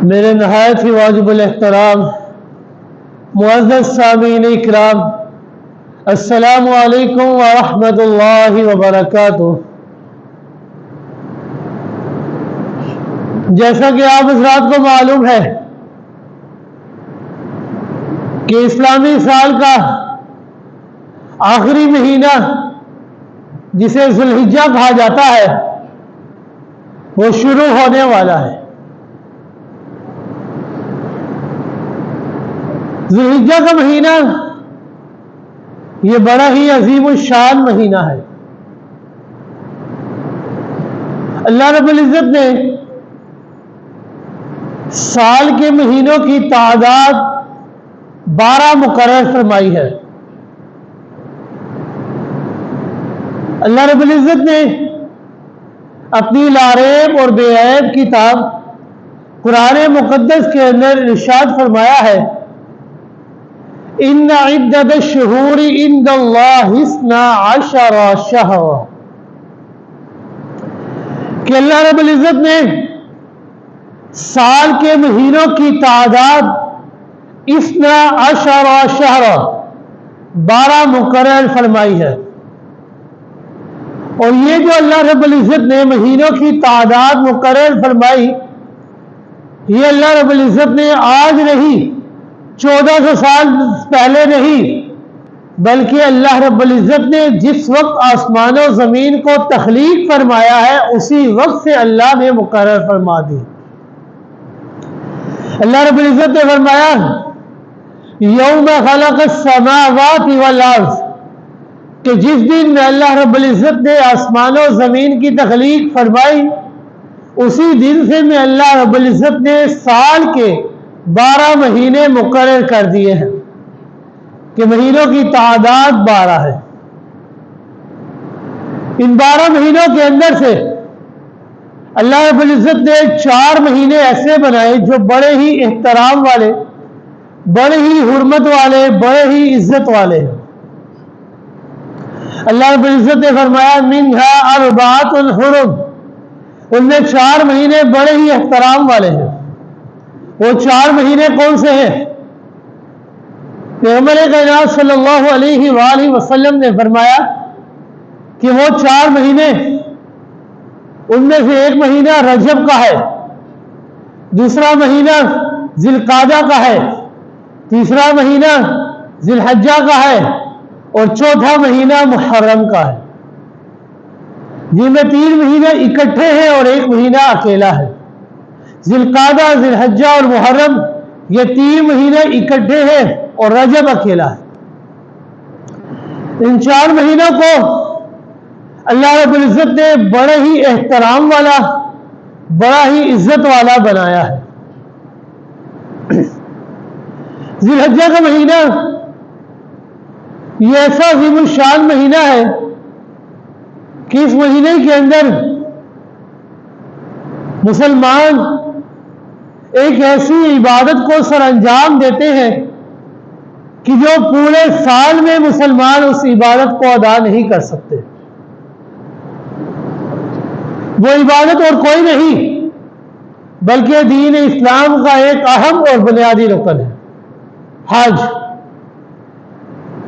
میرے نہایت ہی واجب الاحترام معزز سامعین اکرام، السلام علیکم ورحمۃ اللہ وبرکاتہ۔ جیسا کہ آپ حضرات کو معلوم ہے کہ اسلامی سال کا آخری مہینہ جسے ذو الحجہ کہا جاتا ہے وہ شروع ہونے والا ہے۔ ذو الحجہ کا مہینہ یہ بڑا ہی عظیم الشان مہینہ ہے۔ اللہ رب العزت نے سال کے مہینوں کی تعداد 12 مقرر فرمائی ہے۔ اللہ رب العزت نے اپنی لاریب اور بے عیب کتاب قرآن مقدس کے اندر ارشاد فرمایا ہے، ان عدت الشہور عند اللہ 12 شہرا، کہ اللہ رب العزت نے سال کے مہینوں کی تعداد 12 شہرا 12 مقرر فرمائی ہے۔ اور یہ جو اللہ رب العزت نے مہینوں کی تعداد مقرر فرمائی، یہ اللہ رب العزت نے آج نہیں 1400 سال پہلے نہیں، بلکہ اللہ رب العزت نے جس وقت آسمان و زمین کو تخلیق فرمایا ہے اسی وقت سے اللہ نے مقرر فرما دی۔ اللہ رب العزت نے فرمایا، یوم خلق السماوات والارض، کہ جس دن اللہ رب العزت نے آسمان و زمین کی تخلیق فرمائی اسی دن سے میں اللہ رب العزت نے سال کے 12 مہینے مقرر کر دیے ہیں کہ مہینوں کی تعداد 12 ہے۔ ان 12 مہینوں کے اندر سے اللہ رب العزت نے 4 مہینے ایسے بنائے جو بڑے ہی احترام والے، بڑے ہی حرمت والے، بڑے ہی عزت والے ہیں۔ اللہ رب العزت نے فرمایا، منہا اربعۃ حرم، ان میں 4 مہینے بڑے ہی احترام والے ہیں۔ وہ 4 مہینے کون سے ہیں؟ پیغمبر کائنات صلی اللہ علیہ وآلہ وسلم نے فرمایا کہ وہ 4 مہینے، ان میں سے ایک مہینہ رجب کا ہے، دوسرا مہینہ ذی القعدہ کا ہے، تیسرا مہینہ ذی الحجہ کا ہے، اور چوتھا مہینہ محرم کا ہے۔ جن میں 3 مہینے اکٹھے ہیں اور ایک مہینہ اکیلا ہے۔ ذی القعدہ، ذی الحجہ اور محرم، یہ 3 مہینے اکٹھے ہیں اور رجب اکیلا ہے۔ ان 4 مہینوں کو اللہ رب العزت نے بڑے ہی احترام والا، بڑا ہی عزت والا بنایا ہے۔ ذی الحجہ کا مہینہ یہ ایسا عظیم الشان مہینہ ہے کہ اس مہینے کے اندر مسلمان ایک ایسی عبادت کو سر انجام دیتے ہیں کہ جو پورے سال میں مسلمان اس عبادت کو ادا نہیں کر سکتے۔ وہ عبادت اور کوئی نہیں بلکہ دین اسلام کا ایک اہم اور بنیادی رکن ہے، حج۔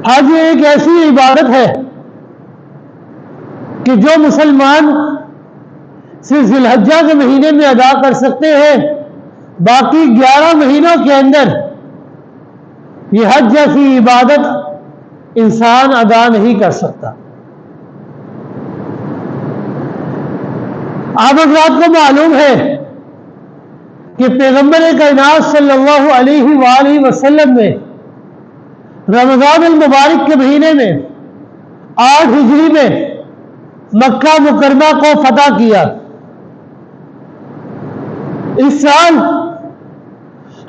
حج ایک ایسی عبادت ہے کہ جو مسلمان صرف ذی الحجہ کے مہینے میں ادا کر سکتے ہیں، باقی 11 مہینوں کے اندر یہ حج جیسی عبادت انسان ادا نہیں کر سکتا۔ آپ حضرات کو معلوم ہے کہ پیغمبر کائنات صلی اللہ علیہ وآلہ وسلم نے رمضان المبارک کے مہینے میں 8 ہجری میں مکہ مکرمہ کو فتح کیا۔ اس سال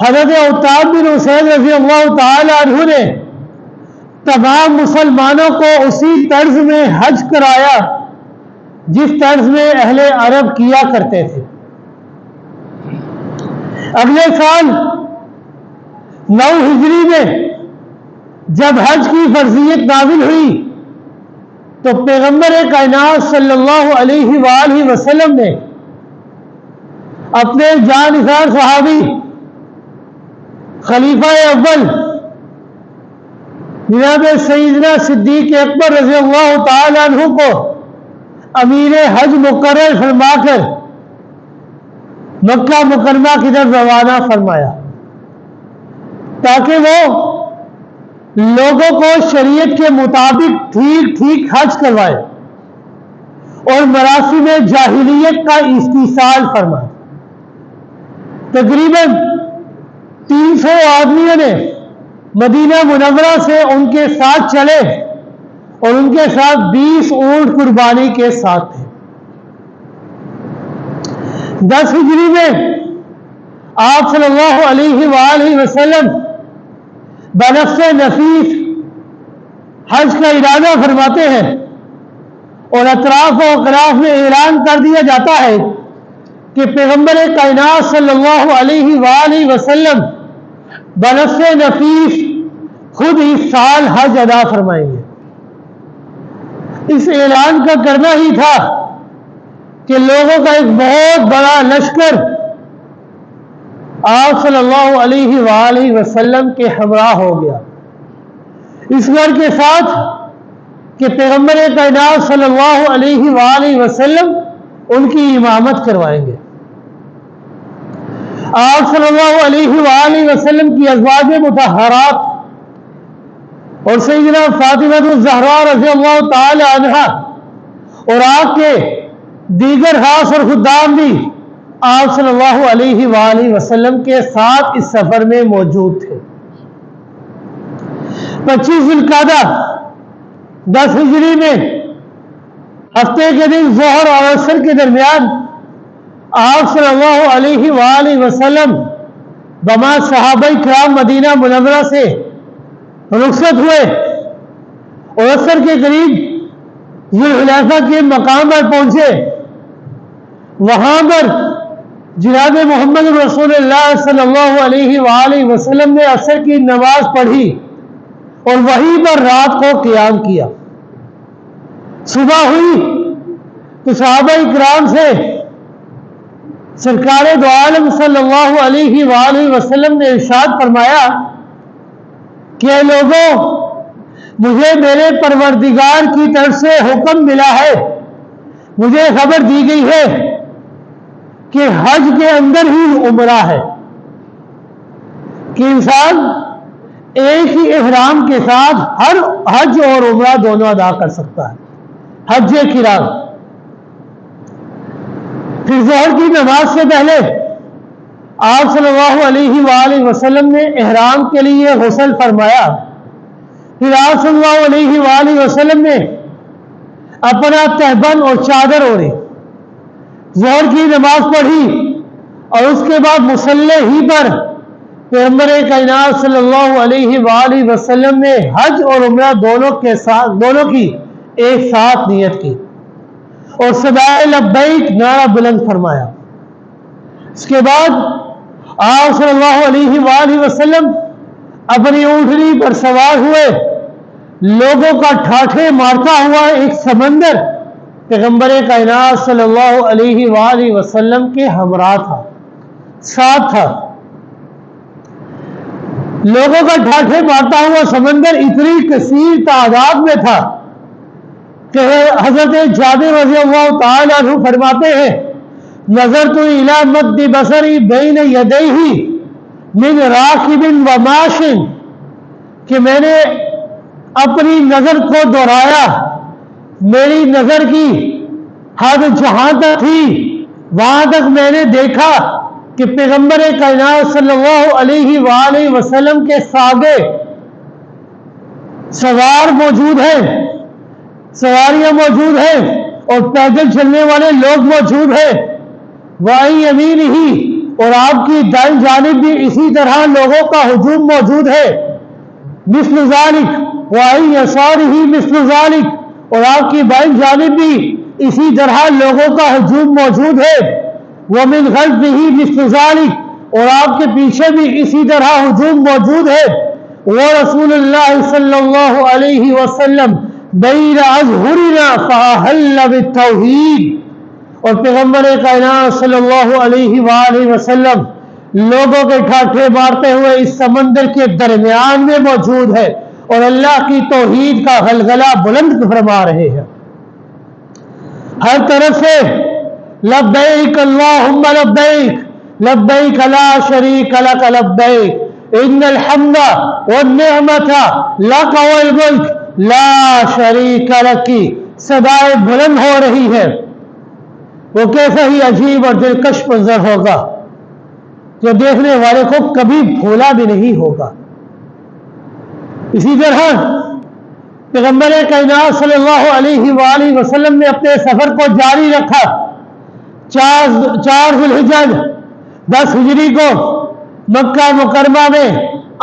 حضرت عتاب بن اسید رضی اللہ تعالی عنہ نے تمام مسلمانوں کو اسی طرز میں حج کرایا جس طرز میں اہل عرب کیا کرتے تھے۔ اگلے سال 9 ہجری میں جب حج کی فرضیت نازل ہوئی تو پیغمبر کائنات صلی اللہ علیہ وآلہ وسلم نے اپنے جانثار صحابی خلیفہ اول جناب سیدنا صدیق اکبر رضی اللہ تعالی عنہ کو امیر حج مقرر فرما کر مکہ مکرمہ کی طرف روانہ فرمایا تاکہ وہ لوگوں کو شریعت کے مطابق ٹھیک حج کروائے اور مراسم جاہلیت کا استحصال فرمائے۔ تقریباً 300 آدمیوں نے مدینہ منورہ سے ان کے ساتھ چلے اور ان کے ساتھ 20 اونٹ قربانی کے ساتھ تھے۔ 10 ہجری میں آپ صلی اللہ علیہ وآلہ وسلم بنفس نفیس حج کا ارادہ فرماتے ہیں اور اطراف و اقراف میں اعلان کر دیا جاتا ہے کہ پیغمبر کائنات صلی اللہ علیہ وآلہ وسلم بنفس نفیس خود اس سال حج ادا فرمائیں گے۔ اس اعلان کا کرنا ہی تھا کہ لوگوں کا ایک بہت بڑا لشکر آپ صلی اللہ علیہ وآلہ وسلم کے ہمراہ ہو گیا، اس گھر کے ساتھ کہ پیغمبر کائنات صلی اللہ علیہ وآلہ وسلم ان کی امامت کروائیں گے۔ آپ صلی اللہ علیہ وآلہ وسلم کی ازواج مطہرات اور سیدنا فاطمہ الزہرا رضی اللہ تعالی عنہا اور آپ کے دیگر خاص اور خدام بھی آپ صلی اللہ علیہ وآلہ وسلم کے ساتھ اس سفر میں موجود تھے۔ 25 ذی القعدہ 10 ہجری میں ہفتے کے دن ظہر اور عصر کے درمیان آپ صلی اللہ علیہ وآلہ وسلم بما صحابہ کرام مدینہ منورہ سے رخصت ہوئے اور عصر کے قریب ذوالحلیفہ کے مقام پر پہنچے۔ وہاں پر جناب محمد رسول اللہ صلی اللہ علیہ وآلہ وسلم نے عصر کی نماز پڑھی اور وہیں پر رات کو قیام کیا۔ صبح ہوئی تو صحابہ کرام سے سرکار دو عالم صلی اللہ علیہ وآلہ وسلم نے ارشاد فرمایا کہ اے لوگوں، مجھے میرے پروردگار کی طرف سے حکم ملا ہے، مجھے خبر دی گئی ہے کہ حج کے اندر ہی عمرہ ہے، کہ انسان ایک ہی احرام کے ساتھ ہر حج اور عمرہ دونوں ادا کر سکتا ہے، حج قران۔ پھر ظہر کی نماز سے پہلے آپ صلی اللہ علیہ وآلہ وسلم نے احرام کے لیے غسل فرمایا۔ پھر آپ صلی اللہ علیہ وآلہ وسلم نے اپنا تہبند اور چادر اوڑھی، ظہر کی نماز پڑھی اور اس کے بعد مصلی ہی پر پیغمبر کائنات صلی اللہ علیہ وآلہ وسلم نے حج اور عمرہ دونوں کی ایک ساتھ نیت کی اور صدائے لبیک نعرہ بلند فرمایا۔ اس کے بعد آپ صلی اللہ علیہ وآلہ وسلم اپنی اونٹنی پر سوار ہوئے۔ لوگوں کا ٹھاٹھے مارتا ہوا ایک سمندر پیغمبر کائنات صلی اللہ علیہ وآلہ وسلم کے ہمراہ تھا، ساتھ تھا۔ لوگوں کا ٹھاٹھے مارتا ہوا سمندر اتنی کثیر تعداد میں تھا کہ حضرت جابر رضی اللہ تعالی عنہ فرماتے ہیں نظرت الی مد بصری بین یدیہ من راکب و ماش، کہ میں نے اپنی نظر کو دوہرایا، میری نظر کی حد جہاں تک تھی وہاں تک میں نے دیکھا کہ پیغمبر کائنات صلی اللہ علیہ وآلہ وسلم کے ساگے سوار موجود ہیں، سواریاں موجود ہیں اور پیدل چلنے والے لوگ موجود ہیں، وَعَنْ يَمِينِهِ، اور آپ کی دائیں جانب بھی اسی طرح لوگوں کا ہجوم موجود ہے، مثل ذالک، وَعَنْ يَسَارِهِ مثل ذالک، اور آپ کی بائیں جانب بھی اسی طرح لوگوں کا ہجوم موجود ہے، وَمِنْ خَلْفِهِ مثل ذالک، اور آپ کے پیچھے بھی اسی طرح ہجوم موجود ہے، وَرَسُولُ اللَّهِ صلی اللہ علیہ وسلم بَيْنَ أَظْهُرِنَا فَأَحَلَّ بِالتَّوْحِيدِ، اور پیغمبر کائنات صلی اللہ علیہ وآلہ وسلم لوگوں کے ٹھاٹھے مارتے ہوئے اس سمندر کے درمیان میں موجود ہے اور اللہ کی توحید کا غلغلہ بلند فرما رہے ہیں. ہر طرف سے لبیک اللہم لبیک لبیک لا شریک لک لبیک ان الحمد والنعمت لک والملک لا شریک لک کی صدائیں بلند ہو رہی ہے. وہ کیسا ہی عجیب اور دلکش منظر ہوگا جو دیکھنے والے کو کبھی بھولا بھی نہیں ہوگا. اسی طرح پیغمبر کائنات صلی اللہ علیہ وآلہ وسلم نے اپنے سفر کو جاری رکھا. 4 ذی الحجہ 10 ہجری کو مکہ مکرمہ میں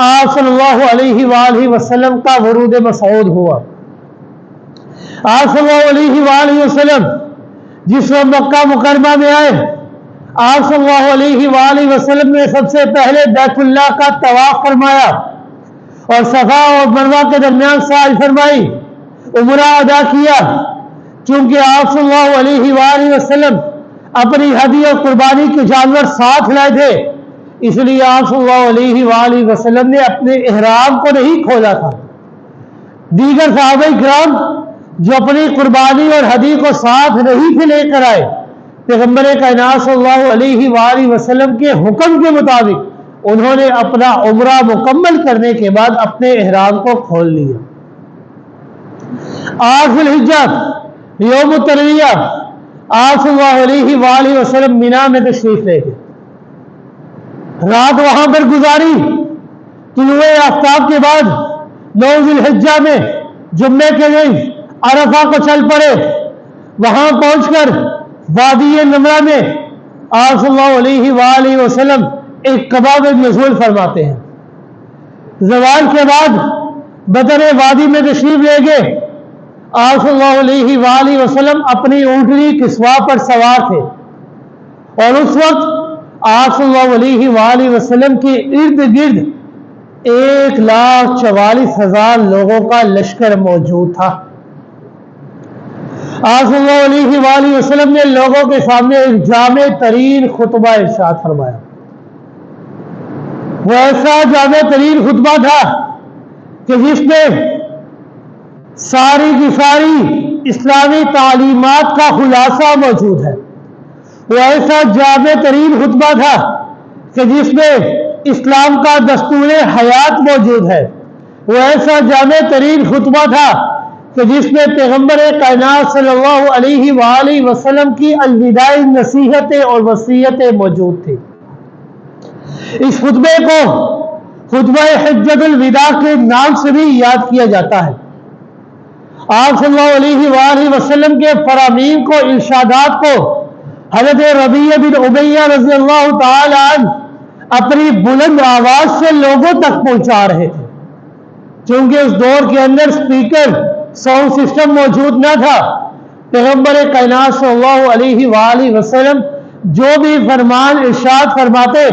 آپ صلی اللہ علیہ وآلہ وسلم کا ورود مسعود ہوا. آپ صلی اللہ علیہ وآلہ وسلم جس وقت مکہ مکرمہ میں آئے, آپ صلی اللہ علیہ وآلہ وسلم نے سب سے پہلے بیت اللہ کا طواف فرمایا اور صفا اور مروہ کے درمیان سعی فرمائی, عمرہ ادا کیا. چونکہ آپ صلی اللہ علیہ وآلہ وسلم اپنی ہدی اور قربانی کے جانور ساتھ لائے تھے, اس لیے آپ صلی اللہ علیہ وآلہ وسلم نے اپنے احرام کو نہیں کھولا تھا. دیگر صحابہ کرام جو اپنی قربانی اور ہدی کو ساتھ نہیں تھے لے کر آئے, پیغمبر کائنات صلی اللہ علیہ وآلہ وسلم کے حکم کے مطابق انہوں نے اپنا عمرہ مکمل کرنے کے بعد اپنے احرام کو کھول لیا. 8 ذی الحجہ یوم الترویہ آپ صلی اللہ علیہ وآلہ وسلم مینا میں تشریف لے گئے, رات وہاں پر گزاری. طلوع آفتاب کے بعد 9 ذی الحجہ میں جمعے کے دن عرفہ کو چل پڑے. وہاں پہنچ کر وادی نمرہ میں آپ صلی اللہ علیہ وآلہ وسلم ایک کباب نزول فرماتے ہیں. زوال کے بعد بدر وادی میں تشریف لے گئے. آپ صلی اللہ علیہ وآلہ وسلم اپنی اونٹنی کسوا پر سوار تھے اور اس وقت آپ صلی اللہ علیہ وآلہ وسلم کے ارد گرد 1,44,000 لوگوں کا لشکر موجود تھا. آپ صلی اللہ علیہ وآلہ وسلم نے لوگوں کے سامنے ایک جامع ترین خطبہ ارشاد فرمایا. وہ ایسا جامع ترین خطبہ تھا کہ جس میں ساری کی ساری اسلامی تعلیمات کا خلاصہ موجود ہے. وہ ایسا جامع ترین خطبہ تھا کہ جس میں اسلام کا دستور حیات موجود ہے. وہ ایسا جامع ترین خطبہ تھا کہ جس میں پیغمبر کائنات صلی اللہ علیہ وآلہ وسلم کی الوداعی نصیحتیں اور وصیتیں موجود تھیں. اس خطبے کو خطبہ حجۃ الوداع کے نام سے بھی یاد کیا جاتا ہے. آپ صلی اللہ علیہ وآلہ وسلم کے فرامین کو, ارشادات کو حضرت ربیعہ بن امیہ رضی اللہ تعالی عنہ اپنی بلند آواز سے لوگوں تک پہنچا رہے تھے. چونکہ اس دور کے اندر سپیکر ساؤنڈ سسٹم موجود نہ تھا, پیغمبر کائنات صلی اللہ علیہ وآلہ وسلم جو بھی فرمان ارشاد فرماتے,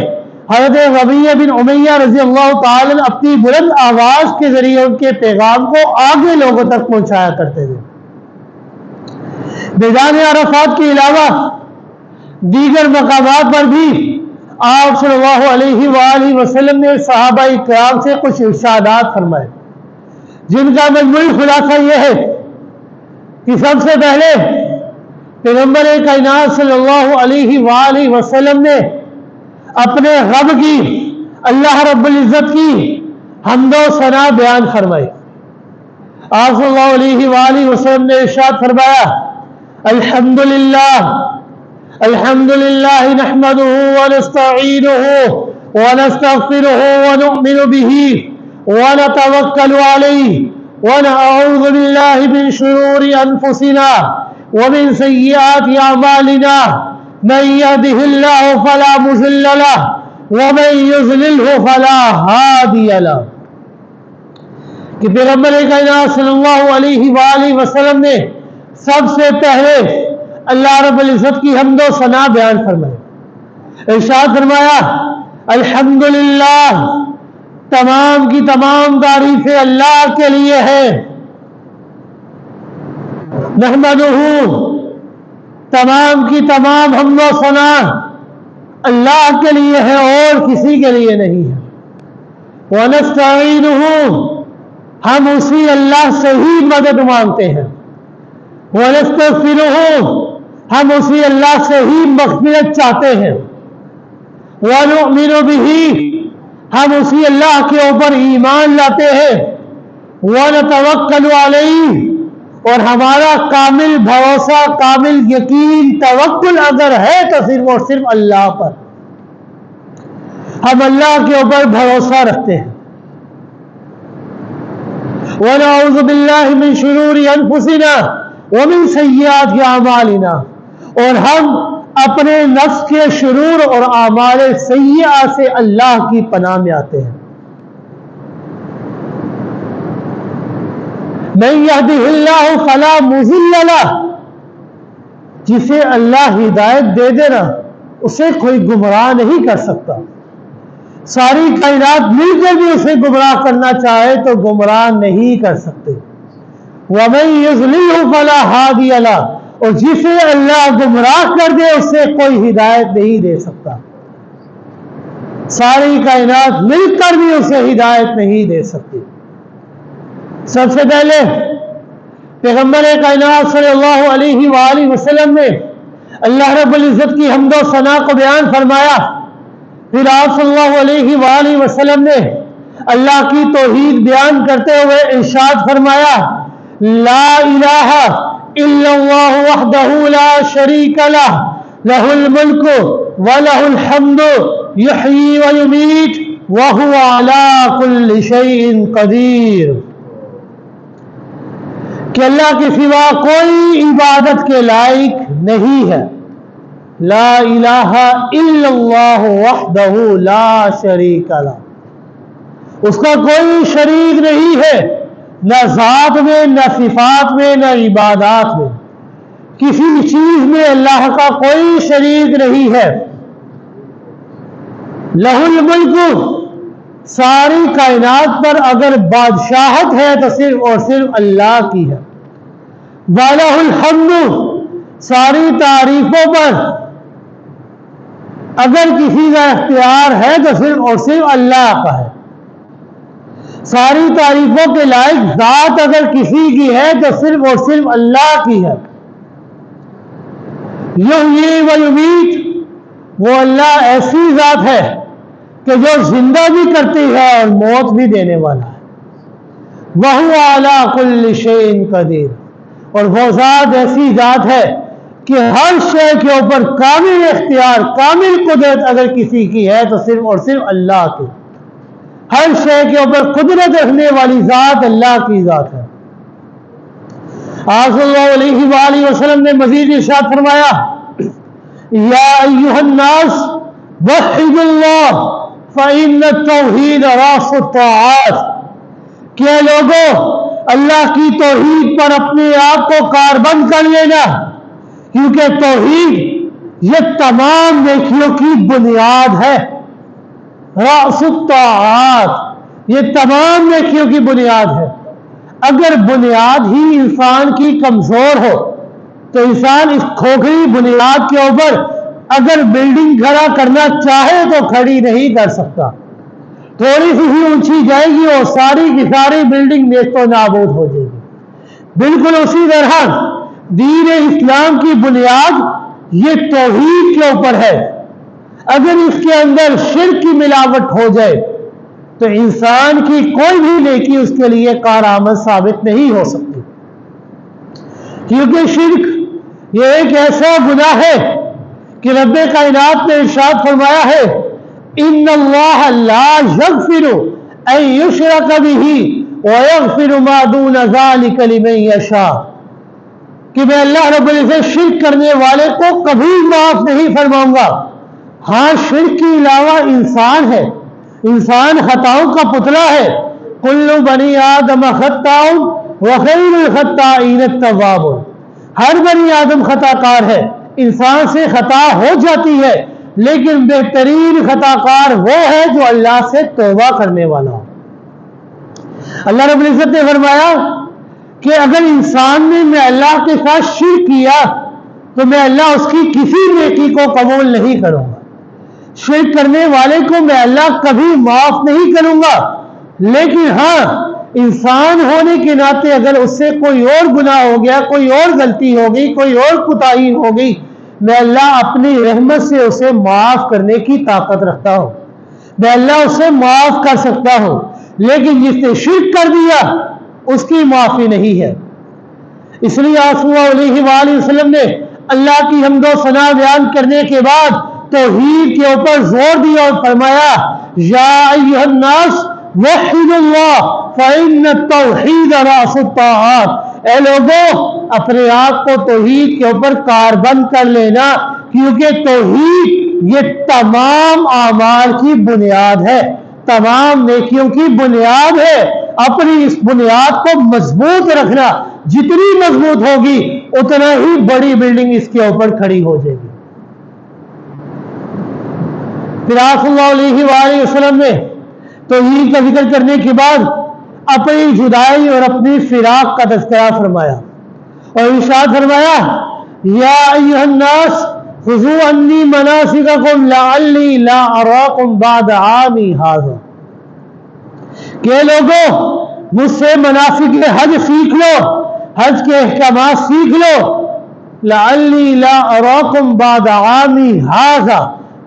حضرت ربیعہ بن امیہ رضی اللہ تعالی عنہ اپنی بلند آواز کے ذریعے ان کے پیغام کو آگے لوگوں تک پہنچایا کرتے تھے. میدان عرفات کے علاوہ دیگر مقامات پر بھی آپ صلی اللہ علیہ وآلہ وسلم نے صحابہ کرام سے کچھ ارشادات فرمائے, جن کا مجموعی خلاصہ یہ ہے کہ سب سے پہلے پیغمبر کائنات صلی اللہ علیہ وآلہ وسلم نے اپنے رب کی, اللہ رب العزت کی حمد و ثنا بیان فرمائی. آپ صلی اللہ علیہ وآلہ وسلم نے ارشاد فرمایا, الحمدللہ الحمدللہ نحمدہ ونستعینہ ونستغفرہ ونؤمن بہ ونتوکل علیہ ونعوذ باللہ من شرور انفسنا ومن سیئات اعمالنا من يهده الله فلا مضل له ومن يضلله فلا هادي له. کہ پیغمبر کائنات صلی اللہ علیہ وآلہ وسلم نے سب سے پہلے اللہ رب العزت کی حمد و ثنا بیان فرمائی. ارشاد فرمایا, الحمدللہ تمام کی تمام تعریفیں اللہ کے لیے ہے. نحمدہ تمام کی تمام حمد و ثنا اللہ کے لیے ہے اور کسی کے لیے نہیں ہے۔ وَنَسْتَعِينُهُ ہم اسی اللہ سے ہی مدد مانگتے ہیں۔ وَنَسْتَغْفِرُهُ ہم اسی اللہ سے ہی مغفرت چاہتے ہیں۔ وَنُؤْمِنُ بِهِ ہم اسی اللہ کے اوپر ایمان لاتے ہیں۔ وَنَتَوَكَّلُ عَلَيْهِ اور ہمارا کامل بھروسہ، کامل یقین، توکل اگر ہے تو صرف اور صرف اللہ پر، ہم اللہ کے اوپر بھروسہ رکھتے ہیں۔ وَنَعُوذُ بِاللَّهِ مِن شُرُورِ أَنفُسِنَا وَمِن سَيِّئَاتِ أَعْمَالِنَا اور ہم اپنے نفس کے شرور اور اعمال سیئہ سے اللہ کی پناہ میں آتے ہیں۔ مَن يَهْدِهِ اللَّهُ فَلَا مُضِلَّ لَهُ جسے اللہ ہدایت دے دینا اسے کوئی گمراہ نہیں کر سکتا۔ ساری کائنات مل کر بھی اسے گمراہ کرنا چاہے تو گمراہ نہیں کر سکتے۔ وَمَن يُضْلِلْهُ فَلَا هَادِيَ لَهُ اور جسے اللہ گمراہ کر دے اسے کوئی ہدایت نہیں دے سکتا۔ ساری کائنات مل کر بھی اسے ہدایت نہیں دے سکتی۔ سب سے پہلے پیغمبر کائنات صلی اللہ علیہ وآلہ وسلم نے اللہ رب العزت کی حمد و ثنا کو بیان فرمایا، پھر آپ صلی اللہ علیہ وآلہ وسلم نے اللہ کی توحید بیان کرتے ہوئے ارشاد فرمایا، لا الہ الا اللہ وحدہ لا شریک لہ، لہ الملک ولہ الحمد یحیی ویمیت وہو علی کل شیء قدیر، کہ اللہ کے سوا کوئی عبادت کے لائق نہیں ہے۔ لا الہ الا اللہ وحدہ لا شریک لہ، اس کا کوئی شریک نہیں ہے، نہ ذات میں، نہ صفات میں، نہ عبادات میں، کسی چیز میں اللہ کا کوئی شریک نہیں ہے۔ لہ الملک ساری کائنات پر اگر بادشاہت ہے تو صرف اور صرف اللہ کی ہے۔ وَلَهُ الْحَمْدُ ساری تعریفوں پر اگر کسی کا اختیار ہے تو صرف اور صرف اللہ کا ہے۔ ساری تعریفوں کے لائق ذات اگر کسی کی ہے تو صرف اور صرف اللہ کی ہے۔ یحیی ویمیت وہ اللہ ایسی ذات ہے کہ جو زندہ بھی کرتی ہے اور موت بھی دینے والا ہے۔ وَهُوَ عَلَى كُلِّ شَيْءٍ قَدِيرٌ اور وہ ذات ایسی ذات ہے کہ ہر شے کے اوپر کامل اختیار، کامل قدرت اگر کسی کی ہے تو صرف اور صرف اللہ کی۔ ہر شے کے اوپر قدرت رکھنے والی ذات اللہ کی ذات ہے۔ آپ صلی اللہ علیہ وآلہ وسلم نے مزید ارشاد فرمایا، یا ایھا الناس وحدوا اللہ فإن التوحید رأس الطاعات، کہ لوگوں اللہ کی توحید پر اپنے آپ کو کاربند کر لینا، کیونکہ توحید یہ تمام نیکیوں کی بنیاد ہے۔ رأس الطاعات یہ تمام نیکیوں کی بنیاد ہے۔ اگر بنیاد ہی انسان کی کمزور ہو تو انسان اس کھوکھلی بنیاد کے اوپر اگر بلڈنگ کھڑا کرنا چاہے تو کھڑی نہیں کر سکتا۔ تھوڑی سی ہی اونچی جائے گی اور ساری کی ساری بلڈنگ نیست و نابود ہو جائے گی۔ بالکل اسی طرح دین اسلام کی بنیاد یہ توحید کے اوپر ہے۔ اگر اس کے اندر شرک کی ملاوٹ ہو جائے تو انسان کی کوئی بھی نیکی اس کے لیے کارآمد ثابت نہیں ہو سکتی، کیونکہ شرک یہ ایک ایسا گناہ ہے کہ رب کائنات نے ارشاد فرمایا ہے، ان اللہ لا یغفر ان یشرک بہ ویغفر ما دون ذلک لمن یشاء، کہ میں اللہ رب العزت شرک کرنے والے کو کبھی معاف نہیں فرماؤں گا۔ ہاں شرک کے علاوہ انسان ہے، انسان خطاؤں کا پتلا ہے۔ کل بنی آدم خطاء وخیر الخطائین التوابون، ہر بنی آدم خطا کار ہے، انسان سے خطا ہو جاتی ہے، لیکن بہترین خطا کار وہ ہے جو اللہ سے توبہ کرنے والا ہو۔ اللہ رب العزت نے فرمایا کہ اگر انسان نے اللہ کے ساتھ شرک کیا تو میں اللہ اس کی کسی نیکی کو قبول نہیں کروں گا. شرک کرنے والے کو میں اللہ کبھی معاف نہیں کروں گا. لیکن ہاں انسان ہونے کے ناطے اگر اس سے کوئی اور گناہ ہو گیا, کوئی اور غلطی ہو گئی, کوئی اور کوتاہی ہو گئی, میں اللہ اپنی رحمت سے اسے معاف کرنے کی طاقت رکھتا ہوں. میں اللہ اسے معاف کر سکتا ہوں. لیکن جس نے شرک کر دیا اس کی معافی نہیں ہے. اس لیے آپ صلی اللہ علیہ وآلہ وسلم نے اللہ کی حمد و ثنا بیان کرنے کے بعد توحید کے اوپر زور دیا اور فرمایا یا ایھا الناس وحدوا اللہ فإن التوحید رأس الطاعات. اے لوگوں اپنے آپ کو توحید کے اوپر کاربند کر لینا, کیونکہ توحید یہ تمام اعمال کی بنیاد ہے, تمام نیکیوں کی بنیاد ہے. اپنی اس بنیاد کو مضبوط رکھنا, جتنی مضبوط ہوگی اتنا ہی بڑی بلڈنگ اس کے اوپر کھڑی ہو جائے گی. پھر آپ صلی اللہ علیہ وآلہ وسلم نے توحید کا ذکر کرنے کے بعد اپنی جدائی اور اپنی فراق کا تذکرہ فرمایا اور ارشاد فرمایا یا ایھا الناس خذوا عنی مناسککم لعلی لا اراکم بعد عامی ھذا. کہ لوگوں مجھ سے مناسک حج سیکھ لو, حج کے احکامات سیکھ لو. لعلی لا اراکم بعد عامی ھذا,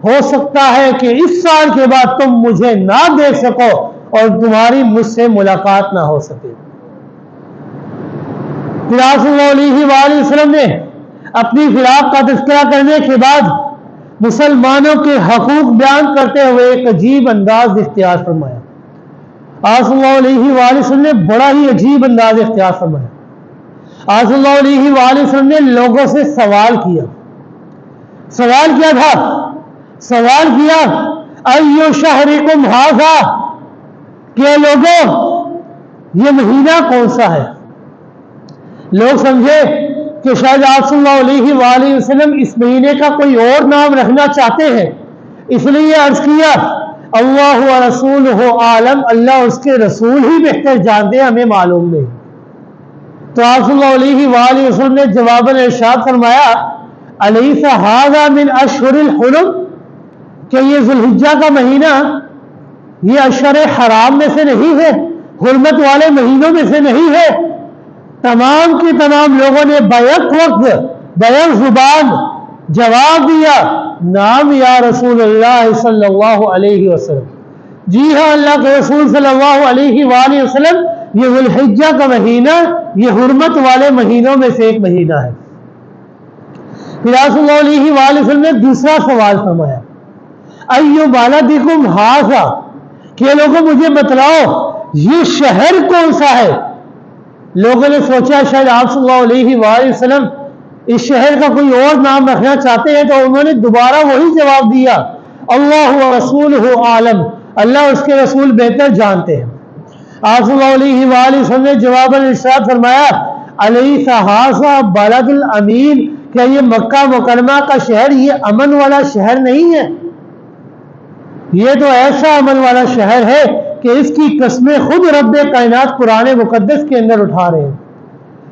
ہو سکتا ہے کہ اس سال کے بعد تم مجھے نہ دیکھ سکو اور تمہاری مجھ سے ملاقات نہ ہو سکے. پھر آپ صلی اللہ علیہ وآلہ وسلم نے اپنی فراق کا تذکرہ کرنے کے بعد مسلمانوں کے حقوق بیان کرتے ہوئے ایک عجیب انداز اختیار فرمایا. آپ صلی اللہ علیہ وآلہ وسلم نے بڑا ہی عجیب انداز اختیار فرمایا. آپ صلی اللہ علیہ وآلہ وسلم نے لوگوں سے سوال کیا. سوال کیا تھا؟ سوال کیا ایو شہرکم ھذا, کہ لوگوں یہ مہینہ کون سا ہے؟ لوگ سمجھے کہ شاید آپ صلی اللہ علیہ وآلہ وسلم اس مہینے کا کوئی اور نام رکھنا چاہتے ہیں, اس لیے عرض کیا اللہ و رسولہ عالم, اللہ اس کے رسول ہی بہتر جانتے ہیں, ہمیں معلوم نہیں. تو آپ صلی اللہ علیہ وآلہ وسلم نے جواباً ارشاد فرمایا الیس ھذا من اشہر الحرم, کہ یہ ذوالحجہ کا مہینہ یہ اشہر حرام میں سے نہیں ہے, حرمت والے مہینوں میں سے نہیں ہے. تمام کی تمام لوگوں نے بیک وقت بیک زبان جواب دیا نام یا رسول اللہ صلی اللہ علیہ وسلم. جی ہاں اللہ کے رسول صلی اللہ علیہ وآلہ وسلم, یہ ذوالحجہ کا مہینہ یہ حرمت والے مہینوں میں سے ایک مہینہ ہے. پھر صلی اللہ علیہ وآلہ وسلم نے دوسرا سوال فرمایا ایو بلدکم ھذا, کہ لوگوں مجھے بتلاؤ یہ شہر کون سا ہے. لوگوں نے سوچا شاید آپ صلی اللہ علیہ وآلہ وسلم اس شہر کا کوئی اور نام رکھنا چاہتے ہیں, تو انہوں نے دوبارہ وہی جواب دیا اللہ و رسولہ عالم, اللہ اس کے رسول بہتر جانتے ہیں. آپ صلی اللہ علیہ وآلہ وسلم نے جواباً ارشاد فرمایا الیس ھذا بلد الامین, کیا یہ مکہ مکرمہ کا شہر یہ امن والا شہر نہیں ہے؟ یہ تو ایسا امن والا شہر ہے کہ اس کی قسمیں خود رب کائنات قرآن مقدس کے اندر اٹھا رہے ہیں.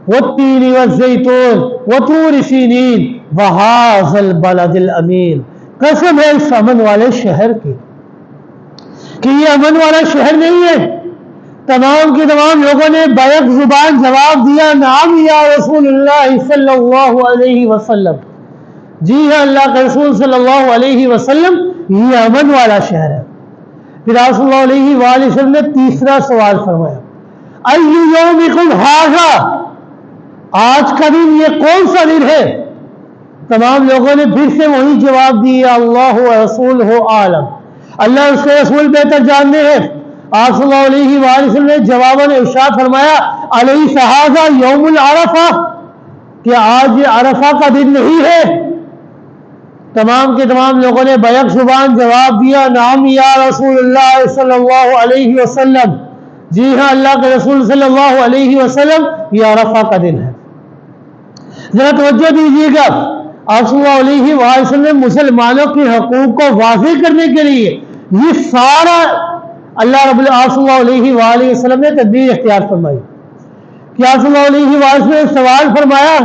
والتین والزیتون وطور سینین وھذا البلد الامین, قسم ہے اس امن والے شہر کی کہ یہ امن والا شہر نہیں ہے. تمام کے تمام لوگوں نے بیک زبان جواب دیا نعم یا رسول اللہ صلی اللہ علیہ وسلم. جی ہاں اللہ کے رسول صلی اللہ علیہ وسلم یہ امن والا شہر ہے. پھر آپ صلی اللہ علیہ وآلہ وسلم نے تیسرا سوال فرمایا ایو یومکم ھذا, آج کا دن یہ کون سا دن ہے؟ تمام لوگوں نے پھر سے وہی جواب دیا اللہ و رسولہ عالم, اللہ اس کے رسول بہتر جانتے ہیں. آپ صلی اللہ علیہ وآلہ وسلم نے جواباً ارشاد فرمایا الیس ھذا یوم العرفہ, کہ آج یہ عرفہ کا دن نہیں ہے؟ تمام کے تمام لوگوں نے بیک زبان جواب دیا نعم یا رسول اللہ صلی اللہ علیہ وسلم. جی ہاں اللہ کے رسول صلی اللہ علیہ وسلم یہ عرفہ کا دن ہے. ذرا توجہ دیجیے گا, آپ صلی اللہ علیہ وآلہ وسلم نے مسلمانوں کے حقوق کو واضح کرنے کے لیے یہ سارا اللہ رب آپ صلی اللہ علیہ وآلہ وسلم نے تدبیر اختیار فرمائی. کہ آپ صلی اللہ علیہ وآلہ وسلم نے سوال فرمایا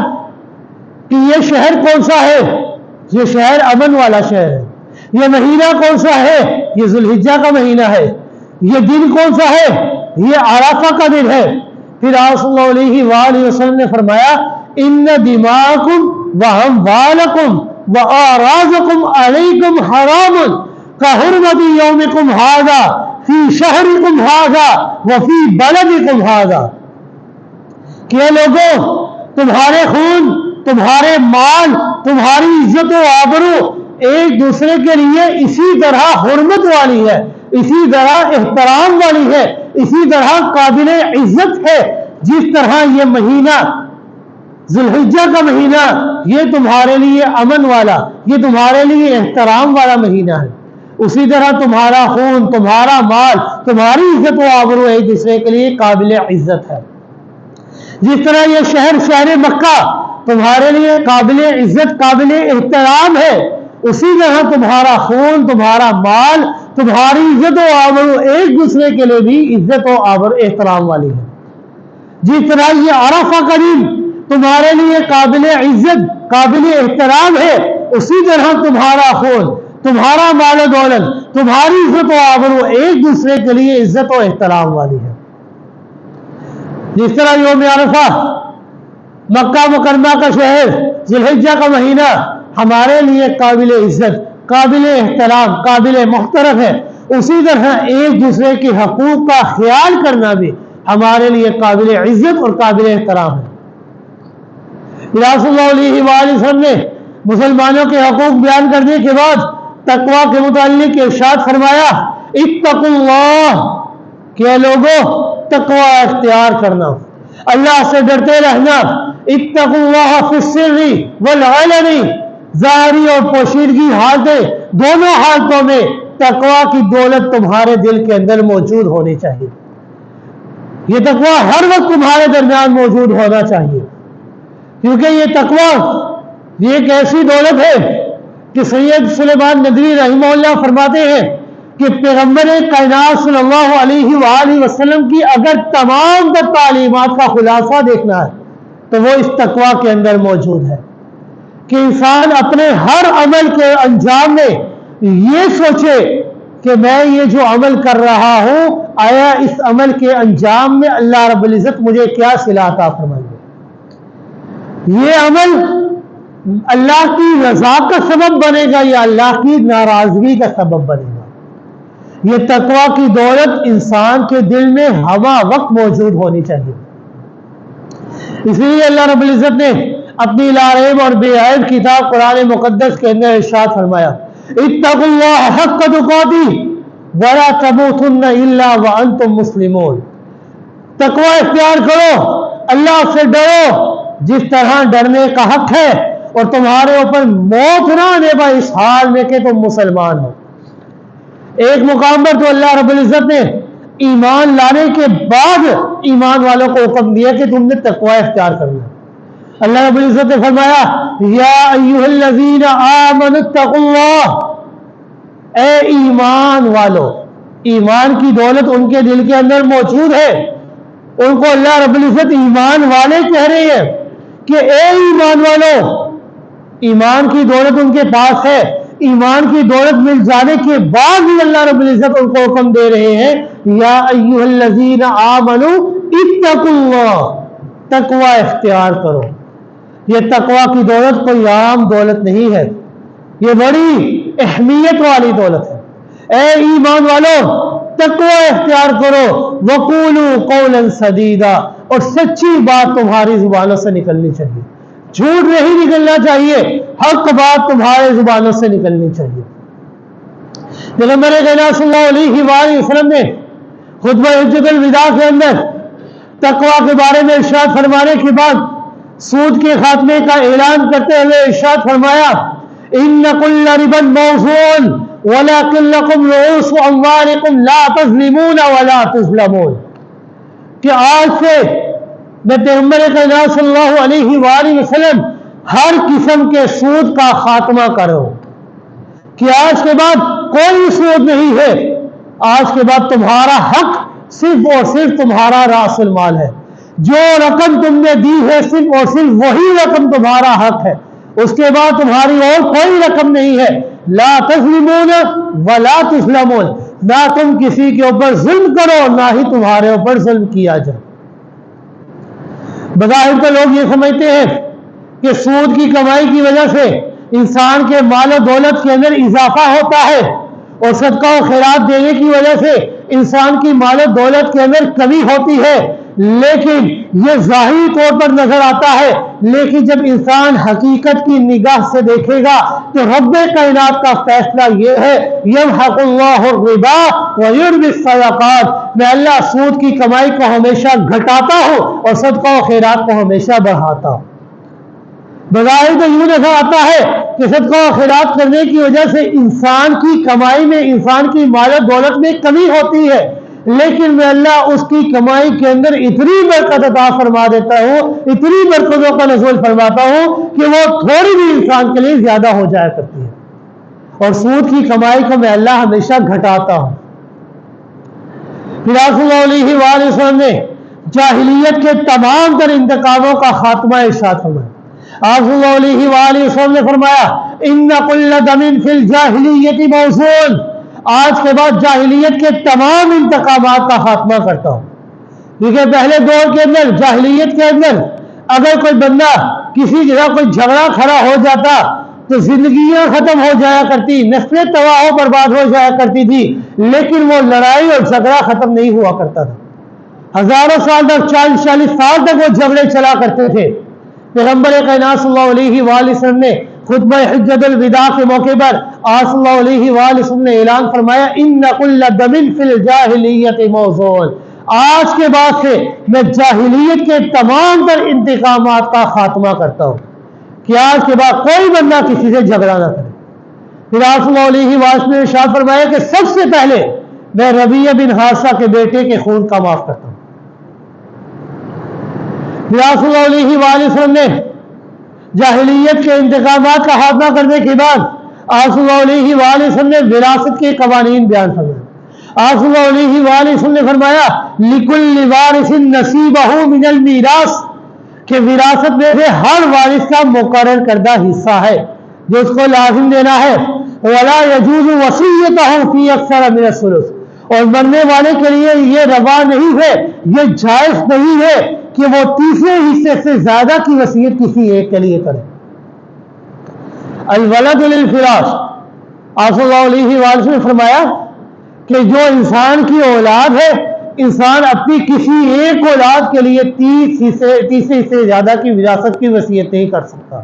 کہ یہ شہر کون سا ہے؟ یہ شہر امن والا شہر ہے. یہ مہینہ کون سا ہے؟ یہ ذوالحجہ کا مہینہ ہے. یہ دن کون سا ہے؟ یہ عرفہ کا دن ہے. پھر آپ صلی اللہ علیہ وآلہ وسلم نے فرمایا ان دماءکم واموالکم واعراضکم علیکم حرام کحرمت یومکم ھذا فی شہرکم ھذا وفی بلدکم ھذا. کہ اے لوگوں، تمہارے خون، تمہارے مال، تمہاری عزت و آبرو ایک دوسرے کے لیے اسی طرح حرمت والی ہے، اسی طرح احترام والی ہے، اسی طرح قابل عزت ہے جس طرح یہ مہینہ ذوالحجہ کا مہینہ یہ تمہارے لیے امن والا، یہ تمہارے لیے احترام والا مہینہ ہے. اسی طرح تمہارا خون، تمہارا مال، تمہاری عزت و آبرو ایک دوسرے کے لیے قابل عزت ہے. جس طرح یہ شہر مکہ تمہارے لیے قابل عزت، قابل احترام ہے، اسی طرح تمہارا خون، تمہارا مال، تمہاری عزت و آبرو ایک دوسرے کے لیے بھی عزت و آبرو احترام والی ہے. جس طرح یہ عرفہ کا دن تمہارے لیے قابل عزت، قابل احترام ہے، اسی طرح تمہارا خون، تمہارا مال و دولت، تمہاری عزت و آبرو ایک دوسرے کے لیے عزت و احترام والی ہے. جس طرح یوم عرفہ مکہ مکرمہ کا شہر، ذوالحجہ کا مہینہ ہمارے لیے قابل عزت، قابل احترام، قابل محترم ہے، اسی طرح ایک دوسرے کے حقوق کا خیال کرنا بھی ہمارے لیے قابل عزت اور قابل احترام ہے. صلی اللہ علیہ وآلہ وسلم نے مسلمانوں کے حقوق بیان کرنے کے بعد تقوی کے متعلق ارشاد فرمایا اتقوا اللہ، کہ لوگوں تقوی اختیار کرنا، اللہ سے ڈرتے رہنا. اتقوا اللہ فی السر والعلن، ظاہری اور پوشیدگی حالتیں، دونوں حالتوں میں تقوی کی دولت تمہارے دل کے اندر موجود ہونی چاہیے. یہ تقوی ہر وقت تمہارے درمیان موجود ہونا چاہیے، کیونکہ یہ تقوی یہ ایک ایسی دولت ہے کہ سید سلیمان ندوی رحمہ اللہ فرماتے ہیں کہ پیغمبر کائنات صلی اللہ علیہ وآلہ وسلم کی اگر تمام تر تعلیمات کا خلاصہ دیکھنا ہے تو وہ اس تقوی کے اندر موجود ہے کہ انسان اپنے ہر عمل کے انجام میں یہ سوچے کہ میں یہ جو عمل کر رہا ہوں، آیا اس عمل کے انجام میں اللہ رب العزت مجھے کیا صلہ عطا فرمائے گا. یہ عمل اللہ کی رضا کا سبب بنے گا یا اللہ کی ناراضگی کا سبب بنے گا. یہ تقوی کی دولت انسان کے دل میں ہمہ وقت موجود ہونی چاہیے. اس لیے اللہ رب العزت نے اپنی لا ریب اور بے عیب کتاب قرآن مقدس کے اندر ارشاد فرمایا اتقوا اللہ حق تقاته ولا تموتن الا وانتم مسلمون. تقوی اختیار کرو، اللہ سے ڈرو جس طرح ڈرنے کا حق ہے، اور تمہارے اوپر موت نہ آنے پائے اس حال میں کہ تم مسلمان ہو. ایک مقام پر تو اللہ رب العزت نے ایمان لانے کے بعد ایمان والوں کو حکم دیا کہ تم نے تقوی اختیار کرنا. اللہ رب العزت نے فرمایا یا ایھا الذین آمنوا اتقوا اللہ، اے ایمان والو. ایمان کی دولت ان کے دل کے اندر موجود ہے، ان کو اللہ رب العزت ایمان والے کہہ رہے ہیں کہ اے ایمان والو. ایمان کی دولت ان کے پاس ہے، ایمان کی دولت مل جانے کے بعد بھی اللہ رب العزت ان کو حکم دے رہے ہیں یا ایھا الذین آمنوا اتقوا اللہ، تقوی اختیار کرو. یہ تقوی کی دولت کوئی عام دولت نہیں ہے، یہ بڑی اہمیت والی دولت ہے. اے ایمان والو تقوی اختیار کرو. وقولوا قولا سدیدا، اور سچی بات تمہاری زبانوں سے نکلنی چاہیے، جھوٹ نہیں نکلنا چاہیے، حق بات تمہارے زبانوں سے نکلنی چاہیے. پیغمبر کائنات صلی اللہ علیہ وآلہ وسلم نے خطبہ حجۃ الوداع کے اندر تقوی کے بارے میں ارشاد فرمانے کے بعد سود کے خاتمے کا اعلان کرتے ہوئے ارشاد فرمایا ان کل ربا موضوع ولکن لکم رؤوس اموالکم لا تظلمون ولا تظلمون. کہ آج سے میں پیغمبر کائنات صلی اللہ علیہ وآلہ وسلم ہر قسم کے سود کا خاتمہ کرو، کہ آج کے بعد کوئی سود نہیں ہے. آج کے بعد تمہارا حق صرف اور صرف تمہارا راس المال ہے. جو رقم تم نے دی ہے صرف اور صرف وہی رقم تمہارا حق ہے، اس کے بعد تمہاری اور کوئی رقم نہیں ہے۔ لا تظلمون ولا تظلمون، نہ تم کسی کے اوپر ظلم کرو نہ ہی تمہارے اوپر ظلم کیا جائے۔ بظاہر تو لوگ یہ سمجھتے ہیں کہ سود کی کمائی کی وجہ سے انسان کے مال و دولت کے اندر اضافہ ہوتا ہے اور صدقہ و خیرات دینے کی وجہ سے انسان کی مال و دولت کے اندر کمی ہوتی ہے، لیکن یہ ظاہری طور پر نظر آتا ہے، لیکن جب انسان حقیقت کی نگاہ سے دیکھے گا تو رب کائنات کا فیصلہ یہ ہے، یمحق اللہ الربا ویربی الصدقات، میں اللہ سود کی کمائی کو ہمیشہ گھٹاتا ہوں اور صدقہ و خیرات کو ہمیشہ بڑھاتا ہوں۔ بظاہر تو یوں نظر آتا ہے کہ صدقہ و خیرات کرنے کی وجہ سے انسان کی کمائی میں، انسان کی مال و دولت میں کمی ہوتی ہے، لیکن میں اللہ اس کی کمائی کے اندر اتنی برکت عطا فرما دیتا ہوں، اتنی برکتوں کا نزول فرماتا ہوں کہ وہ تھوڑی بھی انسان کے لیے زیادہ ہو جایا کرتی ہے، اور سود کی کمائی کو میں اللہ ہمیشہ گھٹاتا ہوں۔ پھر صلی اللہ علیہ وآلہ وسلم نے جاہلیت کے تمام تر انتقاموں کا خاتمہ ارشاد فرمایا۔ آپ صلی اللہ علیہ وآلہ وسلم نے فرمایا ان کل دم فی الجاہلیت موزون، آج کے بعد جاہلیت کے تمام انتقامات کا خاتمہ کرتا ہوں، کیونکہ پہلے دور کے اندر، جاہلیت کے اندر، اگر کوئی بندہ کسی جگہ کوئی جھگڑا کھڑا ہو جاتا تو زندگیاں ختم ہو جایا کرتی، نسلیں تباہ و برباد ہو جایا کرتی تھی، لیکن وہ لڑائی اور جھگڑا ختم نہیں ہوا کرتا تھا، ہزاروں سال تک، 40 سال تک وہ جھگڑے چلا کرتے تھے۔ پیغمبر کائنات صلی اللہ علیہ وآلہ وسلم نے خطبہ حجۃ الوداع کے موقع پر آپ صلی اللہ علیہ وآلہ وسلم نے اعلان فرمایا ان کل دم فی الجاہلیت موزون، آج کے بعد سے میں جاہلیت کے تمام تر انتقامات کا خاتمہ کرتا ہوں کہ آج کے بعد کوئی بندہ کسی سے جھگڑا نہ کرے۔ پھر آپ صلی اللہ علیہ وآلہ وسلم نے ارشاد فرمایا کہ سب سے پہلے میں ربیعہ بن حارثہ کے بیٹے کے خون کا معاف کرتا ہوں۔ پھر آپ صلی اللہ علیہ وآلہ وسلم نے جاہلیت کے انتقامات کا خاتمہ کرنے کے بعد آپ صلی اللہ علیہ وآلہ وسلم نے وراثت کے قوانین بیان فرمائے۔ آپ صلی اللہ علیہ وآلہ وسلم نے فرمایا لِكُلِّ وَارِثٍ نَصِيبَهُ مِنَ الْمِيرَاثِ، کہ وراثت میں سے ہر وارث کا مقرر کردہ حصہ ہے جو اس کو لازم دینا ہے۔ وَلَا يَجُوزُ وَصِيَّتُهُ فِي أَكْثَرَ مِنَ الثُّلُثِ، اور مرنے والے کے لیے یہ روا نہیں ہے، یہ جائز نہیں ہے کہ وہ تیسرے حصے سے زیادہ کی وصیت کسی ایک کے لیے کرے۔ الولد للفراش، آپ صلی اللہ علیہ وآلہ وسلم نے فرمایا کہ جو انسان کی اولاد ہے، انسان اپنی کسی ایک اولاد کے لیے تیسرے حصے سے زیادہ کی وراثت کی وصیت نہیں کر سکتا۔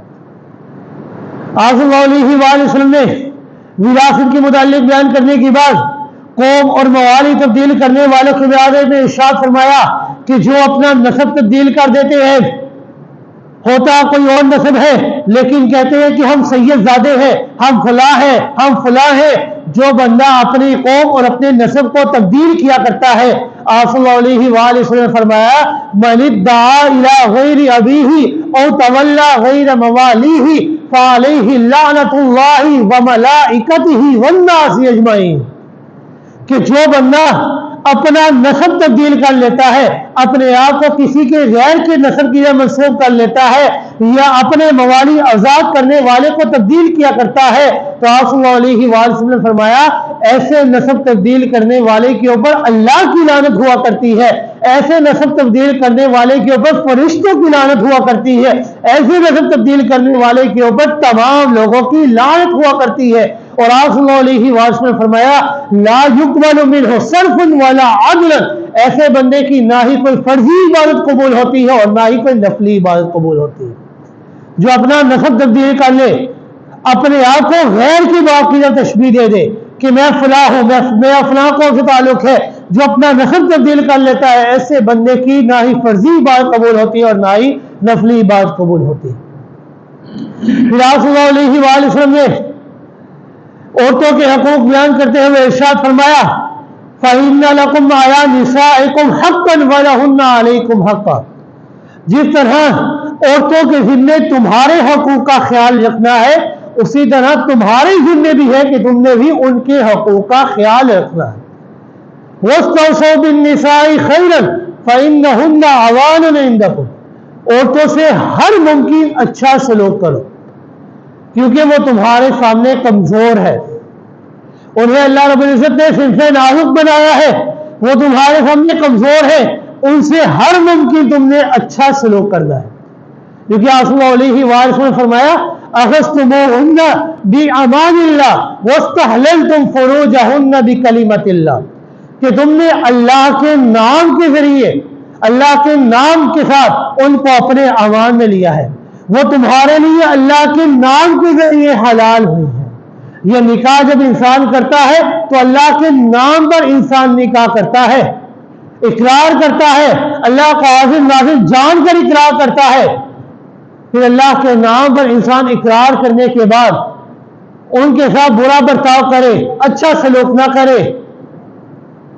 آپ صلی اللہ علیہ وآلہ وسلم نے وراثت کے متعلق بیان کرنے کے بعد قوم اور موالی تبدیل کرنے والوں کے بارے میں ارشاد فرمایا کہ جو اپنا نسب تبدیل کر دیتے ہیں، ہوتا کوئی اور نسب ہے لیکن کہتے ہیں کہ ہم سید زادے ہیں، ہم فلاں ہیں، ہم فلاں ہیں، جو بندہ اپنی قوم اور اپنے نسب کو تبدیل کیا کرتا ہے، آپ صلی اللہ علیہ وآلہ وسلم نے فرمایا من ادعا الی غیر ابیہ او تولی غیر موالیہ فعلیہ لعنۃ اللہ وملائکتہ والناس اجمعین، کہ جو بندہ اپنا نسب تبدیل کر لیتا ہے، اپنے آپ کو کسی کے غیر کے نسب کی منسوب کر لیتا ہے، یا اپنے موالی آزاد کرنے والے کو تبدیل کیا کرتا ہے، تو آپ صلی اللہ علیہ وآلہ وسلم نے فرمایا ایسے نسب تبدیل کرنے والے کے اوپر اللہ کی لعنت ہوا کرتی ہے، ایسے نسب تبدیل کرنے والے کے اوپر فرشتوں کی لعنت ہوا کرتی ہے، ایسے نسب تبدیل کرنے والے کے اوپر تمام لوگوں کی لعنت ہوا کرتی ہے۔ اور آپ صلی اللہ علیہ وآلہ وسلم نے فرمایا لا يقبل منه صرف ولا عدل، ایسے بندے کی نہ ہی کوئی فرضی عبادت قبول ہوتی ہے اور نہ ہی کوئی نفلی عبادت قبول ہوتی ہے۔ جو اپنا نسب تبدیل کر لے، اپنے آپ کو غیر کی باقیدہ تشبیہ دے دے کہ میں فلاں ہوں، میں فلاں کو سے تعلق ہے، جو اپنا نسب تبدیل کر لیتا ہے، ایسے بندے کی نہ ہی فرضی عبادت قبول ہوتی ہے اور نہ ہی نفلی عبادت قبول ہوتی ہے۔ پھر آپ صلی اللہ علیہ وآلہ وسلم نے عورتوں کے حقوق بیان کرتے ہوئے ارشاد فرمایا فَإِنَّ لَكُمْ عَلَى نِسَائِكُمْ حَقًّا وَلَهُنَّ عَلَيْكُمْ حَقًّا، جس طرح عورتوں کے ذمے تمہارے حقوق کا خیال رکھنا ہے، اسی طرح تمہارے ذمے بھی ہے کہ تم نے بھی ان کے حقوق کا خیال رکھنا ہے۔ وَاسْتَوْصَوْا بِالنِّسَاءِ خَيْرًا، فإنهن عوان عندكم، عورتوں سے ہر ممکن اچھا سلوک کرو کیونکہ وہ تمہارے سامنے کمزور ہے، انہیں اللہ رب العزت نے صنف نازک بنایا ہے، وہ تمہارے سامنے کمزور ہے، ان سے ہر ممکن تم نے اچھا سلوک کرنا ہے. کیونکہ آپ صلی اللہ علیہ وآلہ وسلم نے فرمایا اخذتموہن بأمان اللہ واستحللتم فروجہن بکلمۃ اللہ، کہ تم نے اللہ کے نام کے ذریعے، اللہ کے نام کے ساتھ ان کو اپنے امان میں لیا ہے، وہ تمہارے لیے اللہ کے نام کے ذریعے حلال ہوئی ہے. یہ نکاح جب انسان کرتا ہے تو اللہ کے نام پر انسان نکاح کرتا ہے، اقرار کرتا ہے، اللہ کو عازم نازل جان کر اقرار کرتا ہے. پھر اللہ کے نام پر انسان اقرار کرنے کے بعد ان کے ساتھ برا برتاؤ کرے، اچھا سلوک نہ کرے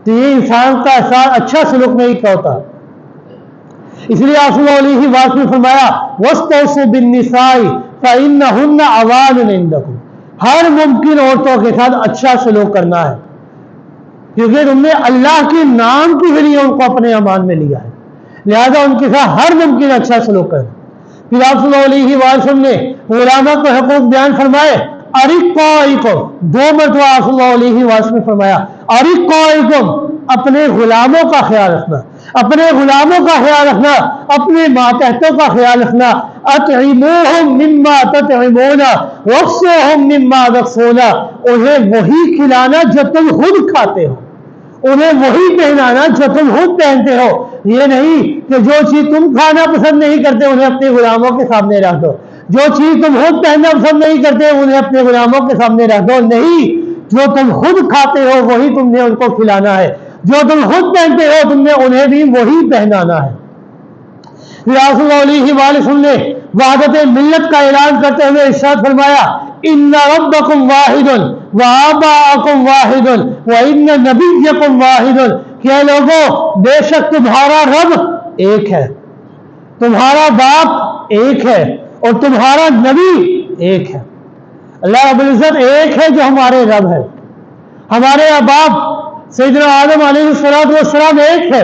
تو یہ انسان کا اچھا سلوک نہیں ہوتا. اس لیے آپ صلی اللہ علیہ وسلم نے فرمایا وَاسْتَوْصُوا بِالنِّسَاءِ فَإِنَّهُنَّ عَوَانٌ عِندَكُمْ، ہر ممکن عورتوں کے ساتھ اچھا سلوک کرنا ہے کیونکہ تم نے اللہ کے نام کے ذریعے ان کو اپنے امان میں لیا ہے، لہذا ان کے ساتھ ہر ممکن اچھا سلوک کرنا. پھر آپ صلی اللہ علیہ وسلم نے غلاموں کو حقوق بیان فرمائے ارقائکم، دو مرتبہ آپ صلی اللہ علیہ وسلم نے فرمایا ارقائکم، اپنے غلاموں کا خیال رکھنا، اپنے غلاموں کا خیال رکھنا، اپنے ماتحتوں کا خیال رکھنا. اطعموہم مما تطعمون واکسوہم مما تکسون، انہیں وہی کھلانا جو تم خود کھاتے ہو، انہیں وہی پہنانا جو تم خود پہنتے ہو. یہ نہیں کہ جو چیز تم کھانا پسند نہیں کرتے انہیں اپنے غلاموں کے سامنے رکھ دو، جو چیز تم خود پہننا پسند نہیں کرتے انہیں اپنے غلاموں کے سامنے رکھ دو. نہیں، جو تم خود کھاتے ہو وہی تم نے ان کو کھلانا ہے، جو تم خود پہنتے ہو تم نے انہیں بھی وہی پہنانا ہے. آپ صلی اللہ علیہ وآلہ وسلم نے وحدت ملت کا اعلان کرتے ہوئے ارشاد فرمایا ان ربکم واحد وآباءکم واحد وان نبیکم واحد، کہ لوگوں بے شک تمہارا رب ایک ہے، تمہارا باپ ایک ہے اور تمہارا نبی ایک ہے. اللہ رب العزت ایک ہے جو ہمارے رب ہے، ہمارے باپ سیدنا آدم علیہ السلام ایک ہے.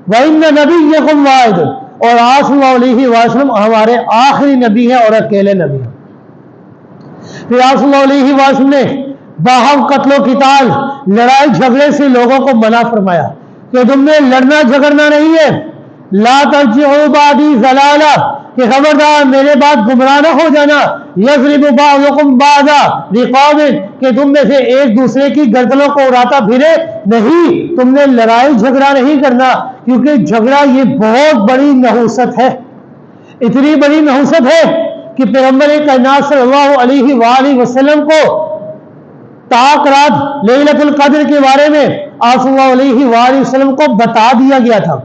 وَإِنَّ نَبِيَّكُمْ وَاحِدٌ، اور آپ صلی اللہ علیہ وسلم ہمارے آخری نبی ہیں اور اکیلے نبی ہیں. پھر آپ صلی اللہ علیہ وسلم نے باہم قتل و قتال، لڑائی جھگڑے سے لوگوں کو منع فرمایا کہ تم نے لڑنا جھگڑنا نہیں ہے. لا ترجعوا بعدی ضلالہ، کہ خبردار میرے بعد گمراہ نہ ہو جانا. یضرب بعضکم بعضا رقاب، کہ تم میں سے ایک دوسرے کی گردنوں کو اڑاتا پھرے. نہیں، تم نے لڑائی جھگڑا نہیں کرنا کیونکہ جھگڑا یہ بہت بڑی نحوست ہے، اتنی بڑی نحوست ہے کہ پیغمبر کائنات صلی اللہ علیہ وآلہ وسلم کو طاق رات لیلۃ القدر کے بارے میں آپ صلی اللہ علیہ وآلہ وسلم کو بتا دیا گیا تھا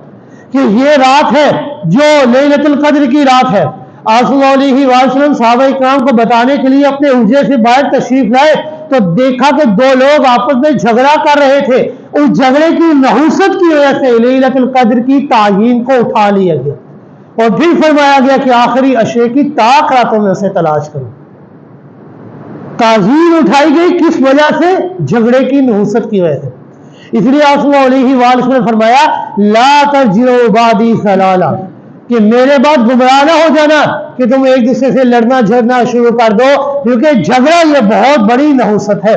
کہ یہ رات ہے جو لیلۃ القدر کی رات ہے. آپ صلی اللہ علیہ وآلہ وسلم صحابہ اکرام کو بتانے کے لیے اپنے حجرے سے باہر تشریف لائے تو دیکھا کہ دو لوگ آپس میں جھگڑا کر رہے تھے. اس جھگڑے کی نحوست کی وجہ سے لیلۃ القدر کی تعیین کو اٹھا لیا گیا اور پھر فرمایا گیا کہ آخری عشرے کی طاق راتوں میں اسے تلاش کرو. تعیین اٹھائی گئی کس وجہ سے؟ جھگڑے کی نحوست کی وجہ سے. اس لیے آپ صلی اللہ علیہ وآلہ وسلم نے فرمایا لا ترجعوا بعدی ضلالہ، کہ میرے بعد گمراہ نہ ہو جانا کہ تم ایک دوسرے سے لڑنا جھگڑنا شروع کر دو، کیونکہ جھگڑا یہ بہت بڑی نحوست ہے.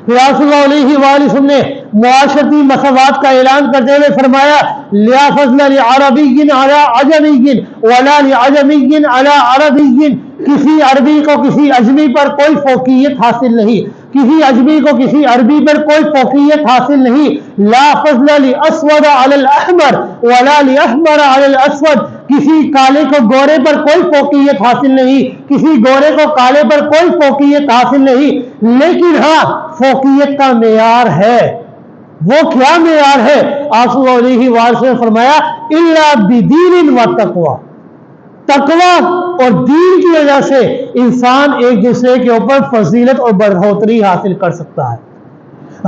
پھر آپ صلی اللہ علیہ وآلہ وسلم نے معاشرتی مساوات کا اعلان کرتے ہوئے فرمایا لا فضل لعربی علی عجمی ولا لعجمی علی عربی، کسی عربی کو کسی اجمی پر کوئی فوقیت حاصل نہیں، کسی اجمی کو کسی عربی پر کوئی فوقیت حاصل نہیں. لا فضل لاسود علی الاحمر ولا لاحمر علی الاسود، کسی کالے کو گورے پر کوئی فوقیت حاصل نہیں، کسی گورے کو کالے پر کوئی فوقیت حاصل نہیں. لیکن ہاں فوقیت کا معیار ہے. وہ کیا معیار ہے؟ آپ صلی اللہ علیہ وآلہ وسلم نے فرمایا الا بدین و تقوی، تقوی اور دین کی وجہ سے انسان ایک دوسرے کے اوپر فضیلت اور بڑھوتری حاصل کر سکتا ہے.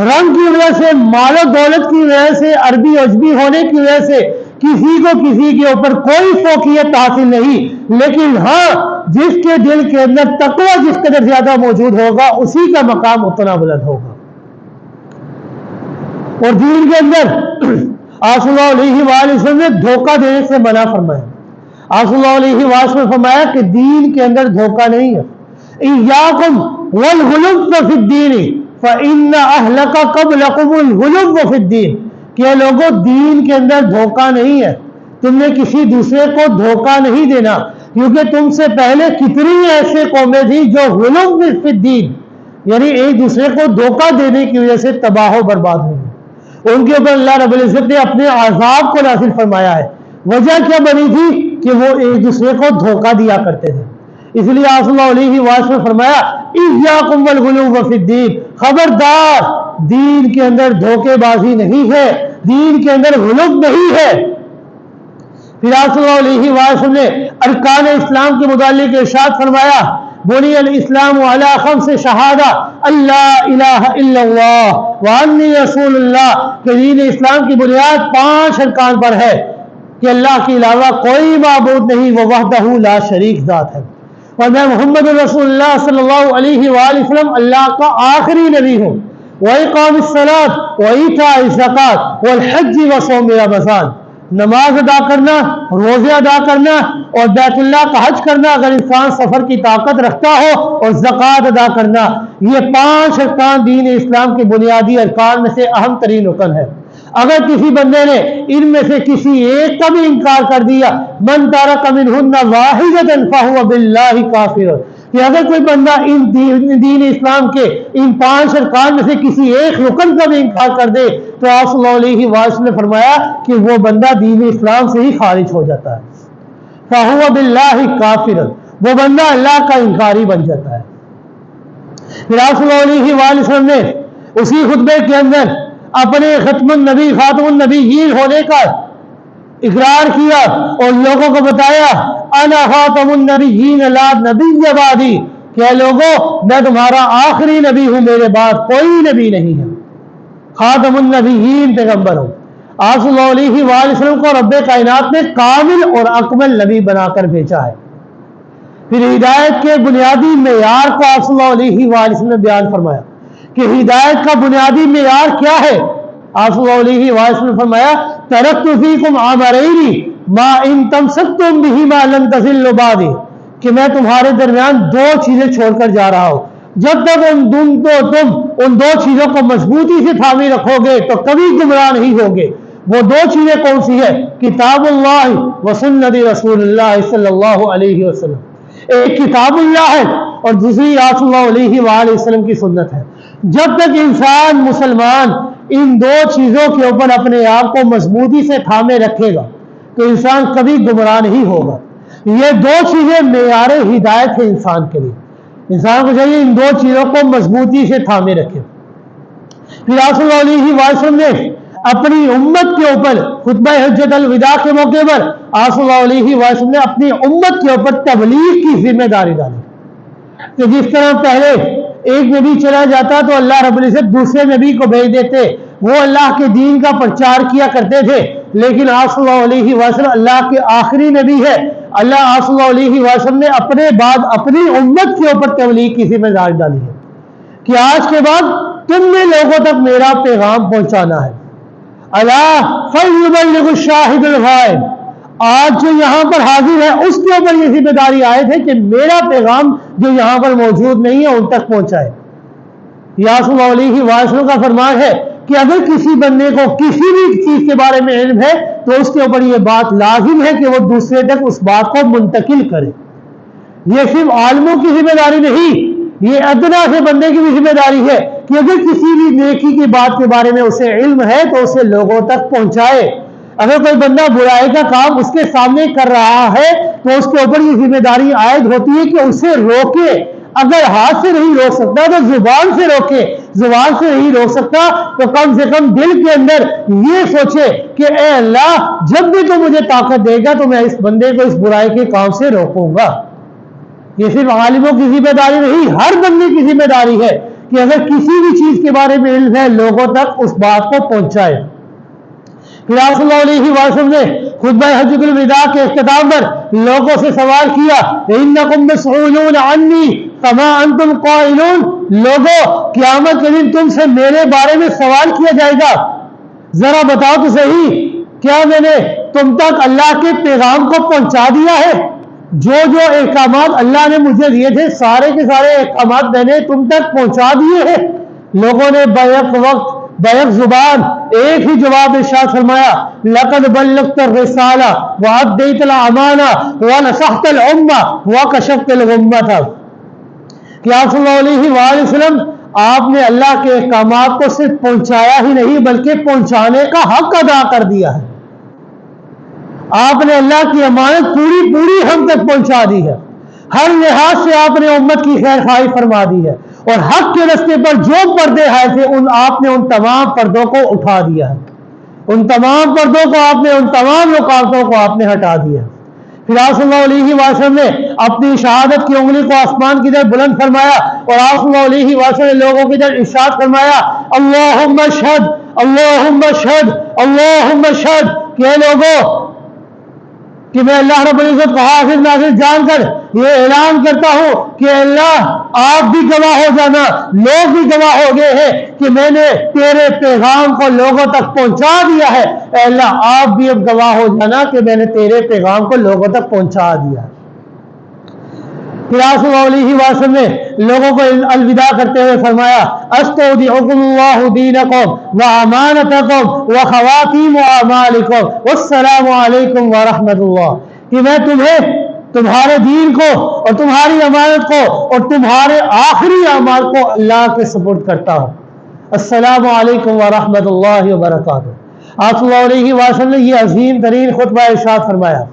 رنگ کی وجہ سے، مال و دولت کی وجہ سے، عربی عجمی ہونے کی وجہ سے کسی کو کسی کے اوپر کوئی فوقیت حاصل نہیں. لیکن ہاں جس کے دل کے اندر تقوی جس قدر زیادہ موجود ہوگا اسی کا مقام اتنا بلند ہوگا. اور دین کے اندر آپ صلی اللہ علیہ وآلہ وسلم نے دھوکہ دینے سے منع فرمایا. آپ صلی اللہ علیہ وآلہ وسلم نے فرمایا کہ دین کے اندر دھوکہ نہیں ہے. ایاکم والغلو فی الدین فإن اہلک قبلکم الغلو فی الدین. کہ لوگوں دین کے اندر دھوکہ نہیں ہے. تم نے کسی دوسرے کو دھوکہ نہیں دینا, کیونکہ تم سے پہلے کتنی ایسے قومیں تھیں جو غلو فی الدین یعنی ایک دوسرے کو دھوکہ دینے کی وجہ سے تباہ و برباد ہوئی. ان کے اوپر اللہ رب العزت نے اپنے عذاب کو نازل فرمایا ہے. وجہ کیا بنی تھی کہ وہ ایک دوسرے کو دھوکہ دیا کرتے تھے. اس لیے آپ صلی اللہ علیہ وسلم نے فرمایا ایاکم والغلو فی الدین, خبردار دین کے اندر دھوکے بازی نہیں ہے, دین کے اندر غلو نہیں ہے. پھر آپ صلی اللہ علیہ وسلم نے ارکان اسلام کے متعلق ارشاد فرمایا بنی الاسلام علی خمس شہادہ اللہ الہ الا اللہ وانی رسول اللہ. کہ دین اسلام کی بنیاد 5 ارکان پر ہے کہ اللہ کے علاوہ کوئی معبود نہیں, وہ وحدہ لا شریک ذات ہے, اور میں محمد رسول اللہ صلی اللہ علیہ وآلہ وسلم اللہ کا آخری نبی ہوں. وإقام الصلاۃ وإیتاء الزکوٰۃ والحج وصوم رمضان. نماز ادا کرنا, روزے ادا کرنا اور بیت اللہ کا حج کرنا اگر انسان سفر کی طاقت رکھتا ہو, اور زکوٰۃ ادا کرنا. یہ 5 ارکان دین اسلام کے بنیادی ارکان میں سے اہم ترین رکن ہے. اگر کسی بندے نے ان میں سے کسی ایک کا بھی انکار کر دیا, من ترک منہن واحدۃ فہو باللہ کافر. کہ اگر کوئی بندہ ان دین اسلام کے ان 5 ارکان میں سے کسی ایک رکن کا بھی انکار کر دے تو آپ صلی اللہ علیہ وسلم نے فرمایا کہ وہ بندہ دین اسلام سے ہی خارج ہو جاتا ہے. فہو باللہ کافر, وہ بندہ اللہ کا انکاری بن جاتا ہے. پھر آپ صلی اللہ علیہ وسلم نے اسی خطبے کے اندر اپنے ختم النبی خاتم النبیین ہونے کا اقرار کیا اور لوگوں کو بتایا انا خاتم النبیین لا نبی بعدی. کہ لوگوں میں تمہارا آخری نبی ہوں, میرے بعد کوئی نبی نہیں ہے. خاتم النبیین پیغمبر ہوں. آپ صلی اللہ علیہ وآلہ وسلم کو رب کائنات نے کامل اور اکمل نبی بنا کر بھیجا ہے. پھر ہدایت کے بنیادی معیار کو آپ صلی اللہ علیہ وآلہ وسلم نے بیان فرمایا کہ ہدایت کا بنیادی معیار کیا ہے. آپ صلی اللہ علیہ وآلہ وسلم نے فرمایا ترکت فیکم امرین ما ان تمسکتم بہما لن تضلوا بعدی. کہ میں تمہارے درمیان 2 چیزیں چھوڑ کر جا رہا ہوں, جب تک تم ان 2 چیزوں کو مضبوطی سے تھامے رکھو گے تو کبھی گمراہ نہیں ہوگے. وہ 2 چیزیں کون سی ہے؟ کتاب اللہ و سنت رسول اللہ صلی اللہ علیہ وسلم. ایک کتاب اللہ ہے اور دوسری آپ صلی اللہ علیہ وآلہ وسلم کی سنت ہے. جب تک انسان مسلمان ان 2 چیزوں کے اوپر اپنے آپ کو مضبوطی سے تھامے رکھے گا تو انسان کبھی گمراہ نہیں ہوگا. یہ 2 چیزیں معیار ہدایت ہے انسان کے لیے. انسان کو چاہیے ان 2 چیزوں کو مضبوطی سے تھامے رکھے. پھر آپ صلی اللہ علیہ وآلہ وسلم نے اپنی امت کے اوپر خطبہ حجت الوداع کے موقع پر آپ صلی اللہ علیہ وآلہ وسلم نے اپنی امت کے اوپر تبلیغ کی ذمہ داری ڈالی. کہ جس طرح پہلے ایک نبی چلا جاتا تو اللہ رب العزت دوسرے نبی کو بھیج دیتے, وہ اللہ کے دین کا پرچار کیا کرتے تھے. لیکن آپ صلی اللہ علیہ وسلم اللہ کے آخری نبی ہے. اللہ آپ صلی اللہ علیہ وسلم نے اپنے بعد اپنی امت کے اوپر تبلیغ کی ذمہ داری ڈالی ہے کہ آج کے بعد تم نے لوگوں تک میرا پیغام پہنچانا ہے. اللہ فلیبلغ الشاہد الغائب. آج جو یہاں پر حاضر ہے اس کے اوپر یہ ذمہ داری عائد ہے کہ میرا پیغام جو یہاں پر موجود نہیں ہے ان تک پہنچائے. یا صلی اللہ علیہ وسلم کا فرمان ہے کہ اگر کسی بندے کو کسی بھی چیز کے بارے میں علم ہے تو اس کے اوپر یہ بات لازم ہے کہ وہ دوسرے تک اس بات کو منتقل کرے. یہ صرف عالموں کی ذمہ داری نہیں, یہ ادنا سے بندے کی بھی ذمہ داری ہے کہ اگر کسی بھی نیکی کی بات کے بارے میں اسے علم ہے تو اسے لوگوں تک پہنچائے. اگر کوئی بندہ برائی کا کام اس کے سامنے کر رہا ہے تو اس کے اوپر یہ ذمہ داری عائد ہوتی ہے کہ اسے روکے. اگر ہاتھ سے نہیں روک سکتا تو زبان سے روکے. زبان سے نہیں روک سکتا تو کم سے کم دل کے اندر یہ سوچے کہ اے اللہ جب بھی تو مجھے طاقت دے گا تو میں اس بندے کو اس برائی کے کام سے روکوں گا. یہ صرف عالموں کی ذمہ داری نہیں, ہر بندے کی ذمہ داری ہے کہ اگر کسی بھی چیز کے بارے میں علم ہے لوگوں تک اس بات کو پہنچائے. پھر آپ صلی اللہ علیہ وسلم نے خطبہ حجۃ الوداع کے اختتام پر لوگوں سے سوال کیا انکم مسئولون عنی کما انتم قائلون. لوگوں قیامت کے دن تم سے میرے بارے میں سوال کیا جائے گا, ذرا بتاؤ تو صحیح کیا میں نے تم تک اللہ کے پیغام کو پہنچا دیا ہے؟ جو احکامات اللہ نے مجھے دیے تھے سارے کے سارے احکامات میں نے تم تک پہنچا دیے ہیں۔ لوگوں نے بیک وقت بیک زبان ایک ہی جواب ارشاد فرمایا، لقد بلغت الرسالہ وادیت الامانہ ونصحت الامہ وکشفت الغمہ، کہ آپ صلی اللہ علیہ وآلہ وسلم آپ نے اللہ کے احکامات کو صرف پہنچایا ہی نہیں بلکہ پہنچانے کا حق ادا کر دیا ہے۔ آپ نے اللہ کی امانت پوری ہم تک پہنچا دی ہے، ہر لحاظ سے آپ نے امت کی خیر خواہی فرما دی ہے، اور حق کے راستے پر جو پردے آئے تھے آپ نے ان تمام پردوں کو اٹھا دیا ہے، ان تمام پردوں کو آپ نے، ان تمام رکاوٹوں کو آپ نے ہٹا دیا۔ پھر آپ صلی اللہ علیہ وسلم نے اپنی شہادت کی انگلی کو آسمان کی طرف بلند فرمایا، اور آپ صلی اللہ علیہ وسلم نے لوگوں کی طرف ارشاد فرمایا، اللہم اشہد اللہم اشہد اللہم اشہد، کہ اے لوگوں کہ میں اللہ رب العزت کو حافظ ناصر جان کر یہ اعلان کرتا ہوں کہ اللہ آپ بھی گواہ ہو جانا، لوگ بھی گواہ ہو گئے ہیں کہ میں نے تیرے پیغام کو لوگوں تک پہنچا دیا ہے۔ اے اللہ آپ بھی اب گواہ ہو جانا کہ میں نے تیرے پیغام کو لوگوں تک پہنچا دیا ہے۔ پھر آپ صلی اللہ علیہ وسلم نے لوگوں کو الوداع کرتے ہوئے فرمایا، استودعکم اللہ دینکم وامانتکم وخواتیم اعمالکم والسلام علیکم ورحمۃ اللہ، کہ میں تمہیں تمہارے دین کو اور تمہاری امانت کو اور تمہارے آخری اعمال کو اللہ کے سپرد کرتا ہوں، السلام علیکم ورحمۃ اللہ وبرکاتہ۔ آپ صلی اللہ علیہ وسلم نے یہ عظیم ترین خطبہ ارشاد فرمایا۔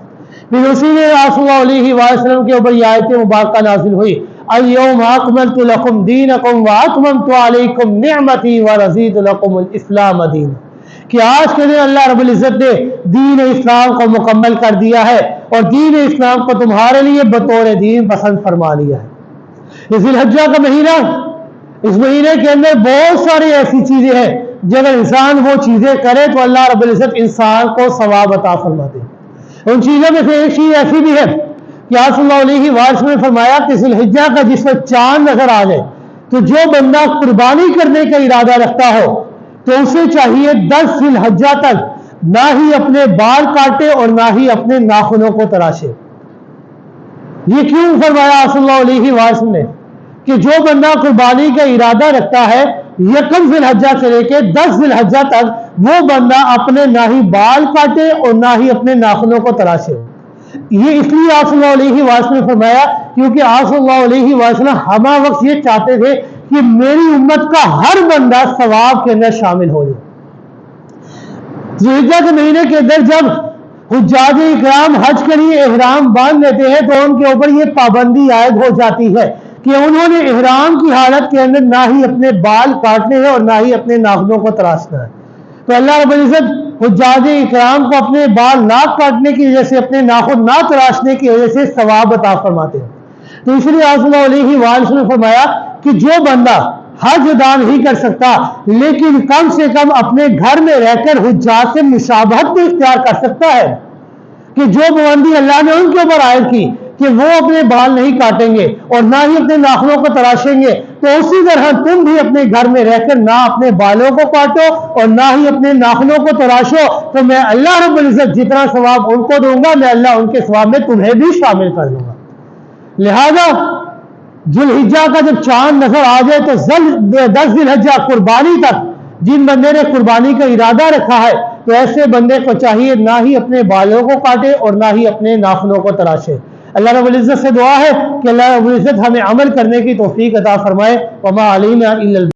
پھر اسی نے آپ صلی اللہ علیہ وسلم کے اوپر یہ آیت مبارکہ نازل ہوئی، اليوم اکملت لکم دینکم واتممت علیکم نعمتی ورضیت لکم الاسلام دین، کہ آج کے دن اللہ رب العزت نے دین اسلام کو مکمل کر دیا ہے اور دین اسلام کو تمہارے لیے بطور دین پسند فرما لیا ہے۔ ذی الحجہ کا مہینہ، اس مہینے کے اندر بہت ساری ایسی چیزیں ہیں جب انسان وہ چیزیں کرے تو اللہ رب العزت انسان کو ثواب عطا فرماتے ہیں۔ ان چیزوں میں سے ایک چیز ایسی بھی ہے کہ آپ صلی اللہ علیہ وسلم نے فرمایا کہ ذی الحجہ کا جس میں چاند نظر آ جائے تو جو بندہ قربانی کرنے کا ارادہ رکھتا ہو تو اسے چاہیے 10 ذی الحجہ تک نہ ہی اپنے بال کاٹے اور نہ ہی اپنے ناخنوں کو تراشے۔ یہ کیوں فرمایا آپ صلی اللہ علیہ وسلم نے کہ جو بندہ قربانی کا ارادہ رکھتا ہے 1 ذی الحجہ سے لے کے 10 ذی الحجہ تک وہ بندہ اپنے نہ ہی بال کاٹے اور نہ ہی اپنے ناخنوں کو تراشے۔ یہ اس لیے آپ صلی اللہ علیہ وسلم نے فرمایا کیونکہ آپ صلی اللہ علیہ وسلم ہمہ وقت یہ چاہتے تھے کہ میری امت کا ہر بندہ ثواب کے اندر شامل ہو جائے۔ ذی الحجہ کے مہینے کے اندر جب حجاج اکرام حج کے لیے احرام باندھ لیتے ہیں تو ان کے اوپر یہ پابندی عائد ہو جاتی ہے کہ انہوں نے احرام کی حالت کے اندر نہ ہی اپنے بال کاٹنے ہیں اور نہ ہی اپنے ناخنوں کو تراشنا ہے۔ تو اللہ رب العزت حجاج اکرام کو اپنے بال نہ کاٹنے کی وجہ سے، اپنے ناخن نہ تراشنے کی وجہ سے ثواب عطا فرماتے ہیں۔ تو اس لیے آپ صلی اللہ علیہ وسلم نے فرمایا کہ جو بندہ حج ادا نہیں کر سکتا لیکن کم سے کم اپنے گھر میں رہ کر حجاج سے مشابہت بھی اختیار کر سکتا ہے، کہ جو پابندی اللہ نے ان کے اوپر عائد کی کہ وہ اپنے بال نہیں کاٹیں گے اور نہ ہی اپنے ناخنوں کو تراشیں گے، تو اسی طرح تم بھی اپنے گھر میں رہ کر نہ اپنے بالوں کو کاٹو اور نہ ہی اپنے ناخنوں کو تراشو، تو میں اللہ رب العزت جتنا ثواب ان کو دوں گا میں اللہ ان کے ثواب میں تمہیں بھی شامل کر دوں گا۔ لہذا ذی الحجہ کا جب چاند نظر آ جائے تو 10 ذی الحجہ قربانی تک جن بندے نے قربانی کا ارادہ رکھا ہے تو ایسے بندے کو چاہیے نہ ہی اپنے بالوں کو کاٹے اور نہ ہی اپنے ناخنوں کو تراشے۔ اللہ رب العزت سے دعا ہے کہ اللہ رب العزت ہمیں عمل کرنے کی توفیق عطا فرمائے۔ وما علینا الا